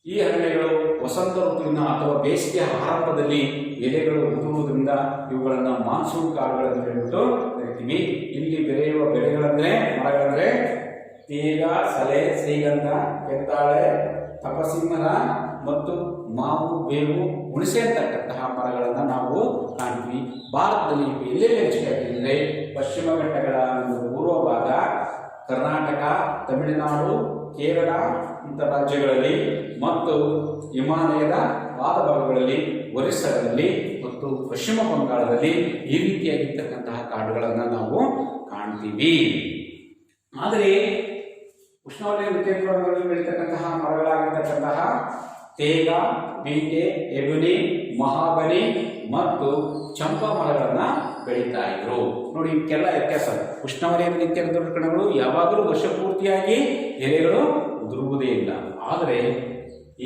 ಈ ಅರಣ್ಯಗಳು ವಸಂತ ಋತುವಿನ ಅಥವಾ ಬೇಸಿಗೆ ಆರಂಭದಲ್ಲಿ ಎಲೆಗಳು ಉದುರುವುದರಿಂದ ಇವುಗಳನ್ನ ಮಾನ್ಸೂನ್ ಕಾಡುಗಳು ಅಂತ ಹೇಳ್ಬಿಟ್ಟು ಕರಿತೀವಿ. ಇಲ್ಲಿ ಬೆಳೆಯುವ ಬೆಳೆಗಳಂದ್ರೆ ಮರಗಳಂದ್ರೆ ತೇಗ, ಸಲೆ, ಶ್ರೀಗಂಧ, ಕೆತ್ತಾಳೆ, ತಪಸಿಂಹರ ಮತ್ತು ಮಾವು, ಬೇವು, ಹುಣಸೆ ಅಂತಕ್ಕಂತಹ ಮರಗಳನ್ನು ನಾವು ಕಾಣ್ತೀವಿ. ಭಾರತದಲ್ಲಿ ಎಲ್ಲೆಲ್ಲಿ ಹೆಚ್ಚಾಗಿದೆ ಪಶ್ಚಿಮ ಘಟ್ಟಗಳ ಒಂದು ಪೂರ್ವ ಭಾಗ, ಕರ್ನಾಟಕ, ತಮಿಳುನಾಡು, ಕೇರಳ ಇಂಥ ರಾಜ್ಯಗಳಲ್ಲಿ ಮತ್ತು ಹಿಮಾಲಯದ ಪಾದಭಾಗಗಳಲ್ಲಿ, ಒರಿಸ್ಸಾದಲ್ಲಿ ಮತ್ತು ಪಶ್ಚಿಮ ಬಂಗಾಳದಲ್ಲಿ ಈ ರೀತಿಯಾಗಿರ್ತಕ್ಕಂತಹ ಕಾಡುಗಳನ್ನು ನಾವು ಕಾಣ್ತೀವಿ. ಆದರೆ ಉಷ್ಣವಲಯ ಋತುಗಳಲ್ಲಿ ಬೆಳೀತಕ್ಕಂತಹ ಮರಗಳಾಗಿರ್ತಕ್ಕಂತಹ ತೇಗ, ಬೀಟೆ, ಎಬುನಿ, ಮಹಾಬಲಿ ಮತ್ತು ಚಂಪಾ ಮರಗಳನ್ನ ಬೆಳೀತಾ ಇದ್ರು. ನೋಡಿ, ಇವಕ್ಕೆಲ್ಲ ವ್ಯತ್ಯಾಸ. ಉಷ್ಣವಲಯದ ನಿತ್ಯ ಋತುಗಳು ಯಾವಾಗಲೂ ವರ್ಷ ಪೂರ್ತಿಯಾಗಿ ಎಲೆಗಳು ಉದುರುವುದೇ ಇಲ್ಲ. ಆದರೆ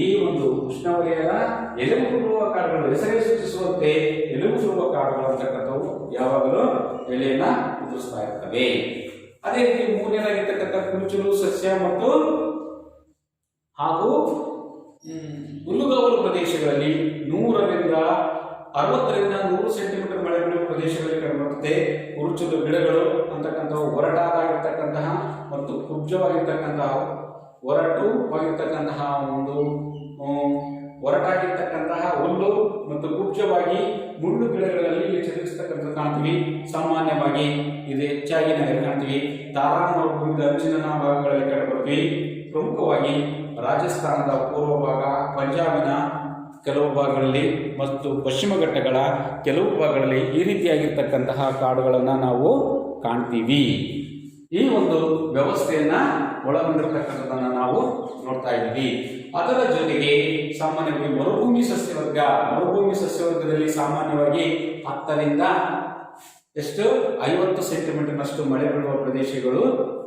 ಈ ಒಂದು ಉಷ್ಣವಲಯದ ಎಲೆ ಉದುರುವ ಕಾಡುಗಳು, ಹೆಸರೇ ಸೂಚಿಸುವಂತೆ ಎಲೆ ಉದುರುವ ಕಾಡುಗಳು ಅಂತಕ್ಕಂಥವು ಯಾವಾಗಲೂ ಎಲೆಯನ್ನ ಉದುರಿಸ್ತಾ ಇರ್ತವೆ. ಅದೇ ರೀತಿ ಮೂರನೇದಾಗಿರ್ತಕ್ಕಂಥ ಕುರುಚಲು ಸಸ್ಯ ಮತ್ತು ಹಾಗೂ ಹುಲ್ಲುಗಾವಲು ಪ್ರದೇಶಗಳಲ್ಲಿ 100 ರಿಂದ 60 ರಿಂದ 100 ಸೆಂಟಿಮೀಟರ್ ಮಳೆ ಬೀಳುವ ಪ್ರದೇಶಗಳಲ್ಲಿ ಕಂಡುಬರುತ್ತದೆ. ಕುರುಚಲು ಗಿಡಗಳು ಅಂತಕ್ಕಂಥವು ಒರಟಾಗಿರ್ತಕ್ಕಂತಹ ಮತ್ತು ಕುಬ್ಜವಾಗಿರ್ತಕ್ಕಂತಹ ಒರಟಾಗಿರ್ತಕ್ಕಂತಹ ಹುಲ್ಲು ಮತ್ತು ಕುಬ್ಜವಾಗಿ ಮುಳ್ಳು ಗಿಡಗಳಲ್ಲಿ ಚಲಿಸತಕ್ಕಂಥ ಕಾಣ್ತೀವಿ. ಸಾಮಾನ್ಯವಾಗಿ ಇದು ಹೆಚ್ಚಾಗಿ ನಾವು ಕಾಣ್ತೀವಿ ತಾರಾ ಮರುಭೂಮಿಯ ಅಂಚಿನ ಭಾಗಗಳಲ್ಲಿ ಕಂಡುಬರ್ತೀವಿ. ಪ್ರಮುಖವಾಗಿ ರಾಜಸ್ಥಾನದ ಪೂರ್ವ ಭಾಗ, ಪಂಜಾಬಿನ ಕೆಲವು ಭಾಗಗಳಲ್ಲಿ ಮತ್ತು ಪಶ್ಚಿಮ ಘಟ್ಟಗಳ ಕೆಲವು ಭಾಗಗಳಲ್ಲಿ ಈ ರೀತಿಯಾಗಿರ್ತಕ್ಕಂತಹ ಕಾಡುಗಳನ್ನು ನಾವು ಕಾಣ್ತೀವಿ. ಈ ಒಂದು ವ್ಯವಸ್ಥೆಯನ್ನ ಒಳಗೊಂಡಿರ್ತಕ್ಕಂಥದ್ದನ್ನು ನಾವು ನೋಡ್ತಾ ಇದ್ದೀವಿ. ಅದರ ಜೊತೆಗೆ ಸಾಮಾನ್ಯವಾಗಿ ಮರುಭೂಮಿ ಸಸ್ಯವರ್ಗದಲ್ಲಿ ಸಾಮಾನ್ಯವಾಗಿ 10 ರಿಂದ 50 ಸೆಂಟಿಮೀಟರ್ನಷ್ಟು ಮಳೆ ಬೀಳುವ ಪ್ರದೇಶಗಳು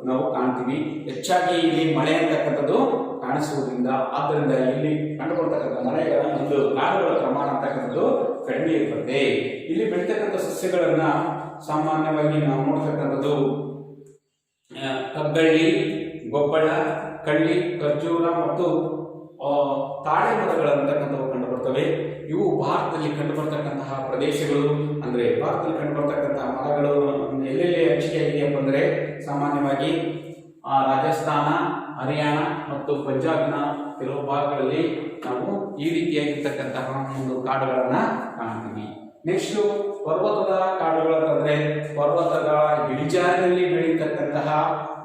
ನಾವು ಕಾಣ್ತೀವಿ. ಹೆಚ್ಚಾಗಿ ಇಲ್ಲಿ ಮಳೆ ಅಂತಕ್ಕಂಥದ್ದು ಕಾಣಿಸುವುದರಿಂದ ಆದ್ದರಿಂದ ಇಲ್ಲಿ ಕಂಡುಕೊಳ್ತಕ್ಕಂಥ ಮಳೆಗಳ ಒಂದು ಕಾಡುಗಳ ಪ್ರಮಾಣ ಅಂತಕ್ಕಂಥದ್ದು ಕಡಿಮೆ ಇರ್ತದೆ. ಇಲ್ಲಿ ಬೆಳೀತಕ್ಕಂಥ ಸಸ್ಯಗಳನ್ನ ಸಾಮಾನ್ಯವಾಗಿ ನಾವು ನೋಡ್ತಕ್ಕಂಥದ್ದು ಕಗ್ಗಳ್ಳಿ, ಗೊಬ್ಬಳ, ಕಳ್ಳಿ, ಖರ್ಜೂರ ಮತ್ತು ತಾಳೆ ಮರಗಳಂತಕ್ಕಂಥವು ಕಂಡುಬರ್ತವೆ. ಇವು ಭಾರತದಲ್ಲಿ ಕಂಡುಬರ್ತಕ್ಕಂತಹ ಪ್ರದೇಶಗಳು. ಅಂದರೆ ಭಾರತದಲ್ಲಿ ಕಂಡುಬರ್ತಕ್ಕಂತಹ ಮರಗಳು ಎಲ್ಲೆಲ್ಲಿ ಹಂಚಿಕೆಯಾಗಿದೆಯಪ್ಪ ಅಂದರೆ ಸಾಮಾನ್ಯವಾಗಿ ರಾಜಸ್ಥಾನ, ಹರಿಯಾಣ ಮತ್ತು ಪಂಜಾಬ್ನ ಕೆಲವು ಭಾಗಗಳಲ್ಲಿ ನಾವು ಈ ರೀತಿಯಾಗಿರ್ತಕ್ಕಂತಹ ಒಂದು ಕಾಡುಗಳನ್ನ ಕಾಣ್ತೀವಿ. ನೆಕ್ಸ್ಟ್ ಪರ್ವತದ ಕಾಡುಗಳು ಅಂತಂದ್ರೆ ಪರ್ವತಗಳ ಇಳಿಜಾರಿನಲ್ಲಿ ಬೆಳೀತಕ್ಕಂತಹ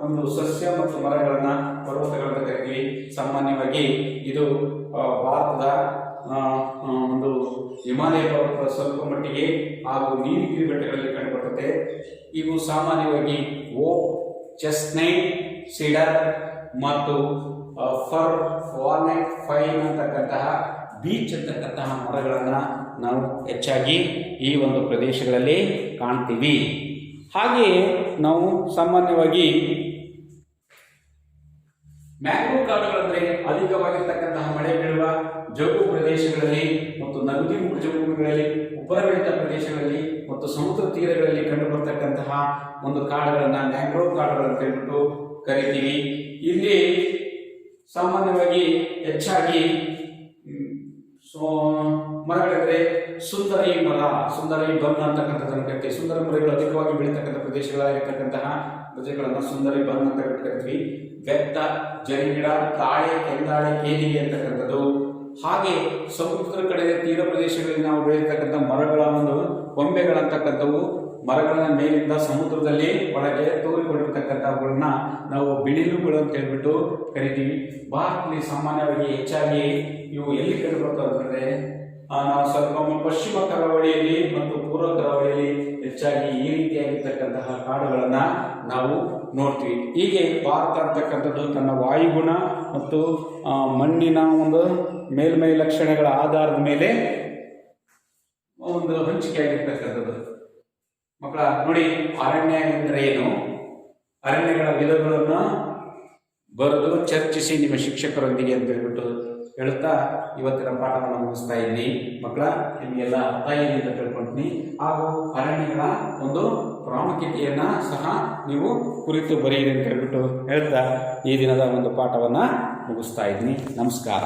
ಒಂದು ಸಸ್ಯ ಮತ್ತು ಮರಗಳನ್ನ ಪರ್ವತಗಳಂತ ಕರಿತೀವಿ. ಸಾಮಾನ್ಯವಾಗಿ ಇದು ಭಾರತದ ಒಂದು ಹಿಮಾಲಯ ಪರ್ವತ ಸ್ವಲ್ಪ ಮಟ್ಟಿಗೆ ಹಾಗೂ ನೀಲಗಿರಿ ಬೆಟ್ಟಗಳಲ್ಲಿ ಕಂಡುಬರುತ್ತದೆ. ಇವು ಸಾಮಾನ್ಯವಾಗಿ ಓಕ್, ಚೆಸ್ಟ್ನಟ್, ಸೀಡರ್ ಮತ್ತು ಫರ್, ವಾಲ್ನಟ್, ಪೈನ್ ಅಂತಕ್ಕಂತಹ ಬೀಚ್ ಅಂತಕ್ಕಂತಹ ಮರಗಳನ್ನ ನಾವು ಹೆಚ್ಚಾಗಿ ಈ ಒಂದು ಪ್ರದೇಶಗಳಲ್ಲಿ ಕಾಣ್ತೀವಿ. ಹಾಗೆಯೇ ನಾವು ಸಾಮಾನ್ಯವಾಗಿ ಮ್ಯಾಂಗ್ರೋವ್ ಕಾಡುಗಳಂದ್ರೆ ಅಧಿಕವಾಗಿರ್ತಕ್ಕಂತಹ ಮಳೆ ಬೀಳುವ ಜೌಗು ಪ್ರದೇಶಗಳಲ್ಲಿ ಮತ್ತು ನಗದಿ ಮುಖ ಜಮೀನುಗಳಲ್ಲಿ, ಉಪರಬೆಳೆದ ಪ್ರದೇಶಗಳಲ್ಲಿ ಮತ್ತು ಸಮುದ್ರ ತೀರಗಳಲ್ಲಿ ಕಂಡುಬರ್ತಕ್ಕಂತಹ ಒಂದು ಕಾಡುಗಳನ್ನ ಮ್ಯಾಂಗ್ರೋವ್ ಕಾಡುಗಳು ಅಂತ ಹೇಳ್ಬಿಟ್ಟು ಕರಿತೀವಿ. ಇಲ್ಲಿ ಸಾಮಾನ್ಯವಾಗಿ ಹೆಚ್ಚಾಗಿ ಮರಗಳಿದ್ರೆ ಸುಂದರಿ ಮರ, ಸುಂದರಿ ಬನ್ ಅಂತಕ್ಕಂಥದ್ದನ್ನು ಕರಿತೀವಿ. ಸುಂದರ ಮರಗಳು ಅಧಿಕವಾಗಿ ಬೆಳೀತಕ್ಕಂಥ ಪ್ರದೇಶಗಳಾಗಿರ್ತಕ್ಕಂತಹ ಪ್ರದೇಶಗಳನ್ನು ಸುಂದರಿ ಬನ್ ಅಂತ ಕರಿತೀವಿ. ಬೆತ್ತ, ಜರಿಗಿಡ, ತಾಳೆ, ಕೆಂದಾಳೆ, ಕೇದಿಗೆ ಅಂತಕ್ಕಂಥದ್ದು. ಹಾಗೆ ಸಮುದ್ರ ಕಡೆ ತೀರ ಪ್ರದೇಶಗಳಲ್ಲಿ ನಾವು ಬೆಳೀತಕ್ಕಂಥ ಮರಗಳ ಒಂದು ಕೊಂಬೆಗಳಂತಕ್ಕಂಥವು ಮರಗಳನ್ನ ಮೇಲಿಂದ ಸಮುದ್ರದಲ್ಲಿ ಒಳಗೆ ತೂರಿಕೊಂಡಿರ್ತಕ್ಕಂಥವುಗಳನ್ನ ನಾವು ಬಿಳಿಲುಗಳು ಅಂತ ಹೇಳ್ಬಿಟ್ಟು ಕರಿತೀವಿ. ಭಾರತದಲ್ಲಿ ಸಾಮಾನ್ಯವಾಗಿ ಹೆಚ್ಚಾಗಿ ಇವು ಎಲ್ಲಿ ಕಂಡುಬರ್ತವೆ ಅಂತಂದ್ರೆ ನಾವು ಸ್ವಲ್ಪ ಪಶ್ಚಿಮ ಕರಾವಳಿಯಲ್ಲಿ ಮತ್ತು ಪೂರ್ವ ಕರಾವಳಿಯಲ್ಲಿ ಹೆಚ್ಚಾಗಿ ಈ ರೀತಿಯಾಗಿರ್ತಕ್ಕಂತಹ ಕಾಡುಗಳನ್ನ ನಾವು ನೋಡ್ತೀವಿ. ಹೀಗೆ ಭಾರತ ಅಂತಕ್ಕಂಥದ್ದು ತನ್ನ ವಾಯುಗುಣ ಮತ್ತು ಮಣ್ಣಿನ ಒಂದು ಮೇಲ್ಮೈ ಲಕ್ಷಣಗಳ ಆಧಾರದ ಮೇಲೆ ಒಂದು ಹಂಚಿಕೆ ಆಗಿರ್ತಕ್ಕಂಥದ್ದು. ಮಕ್ಕಳ ನೋಡಿ, ಅರಣ್ಯ ಎಂದರೆ ಏನು, ಅರಣ್ಯಗಳ ವಿಧಗಳನ್ನು ಬರೆದು ಚರ್ಚಿಸಿ ನಿಮ್ಮ ಶಿಕ್ಷಕರೊಂದಿಗೆ ಅಂತ ಹೇಳ್ಬಿಟ್ಟು ಹೇಳುತ್ತಾ ಇವತ್ತಿನ ಪಾಠವನ್ನು ಮುಗಿಸ್ತಾ ಇದ್ದೀನಿ. ಮಕ್ಕಳ ನಿಮಗೆಲ್ಲ ಅರ್ಥ ಇದೆ ಅಂತ ತಿಳ್ಕೊಂತೀನಿ. ಹಾಗೂ ಅರಣ್ಯಗಳ ಒಂದು ಪ್ರಾಮುಖ್ಯತೆಯನ್ನ ಸಹ ನೀವು ಕುರಿತು ಬರೆಯಿರಿ ಅಂತ ಹೇಳ್ಬಿಟ್ಟು ಹೇಳ್ತಾ ಈ ದಿನದ ಒಂದು ಪಾಠವನ್ನು ಮುಗಿಸ್ತಾ ಇದ್ದೀನಿ. ನಮಸ್ಕಾರ.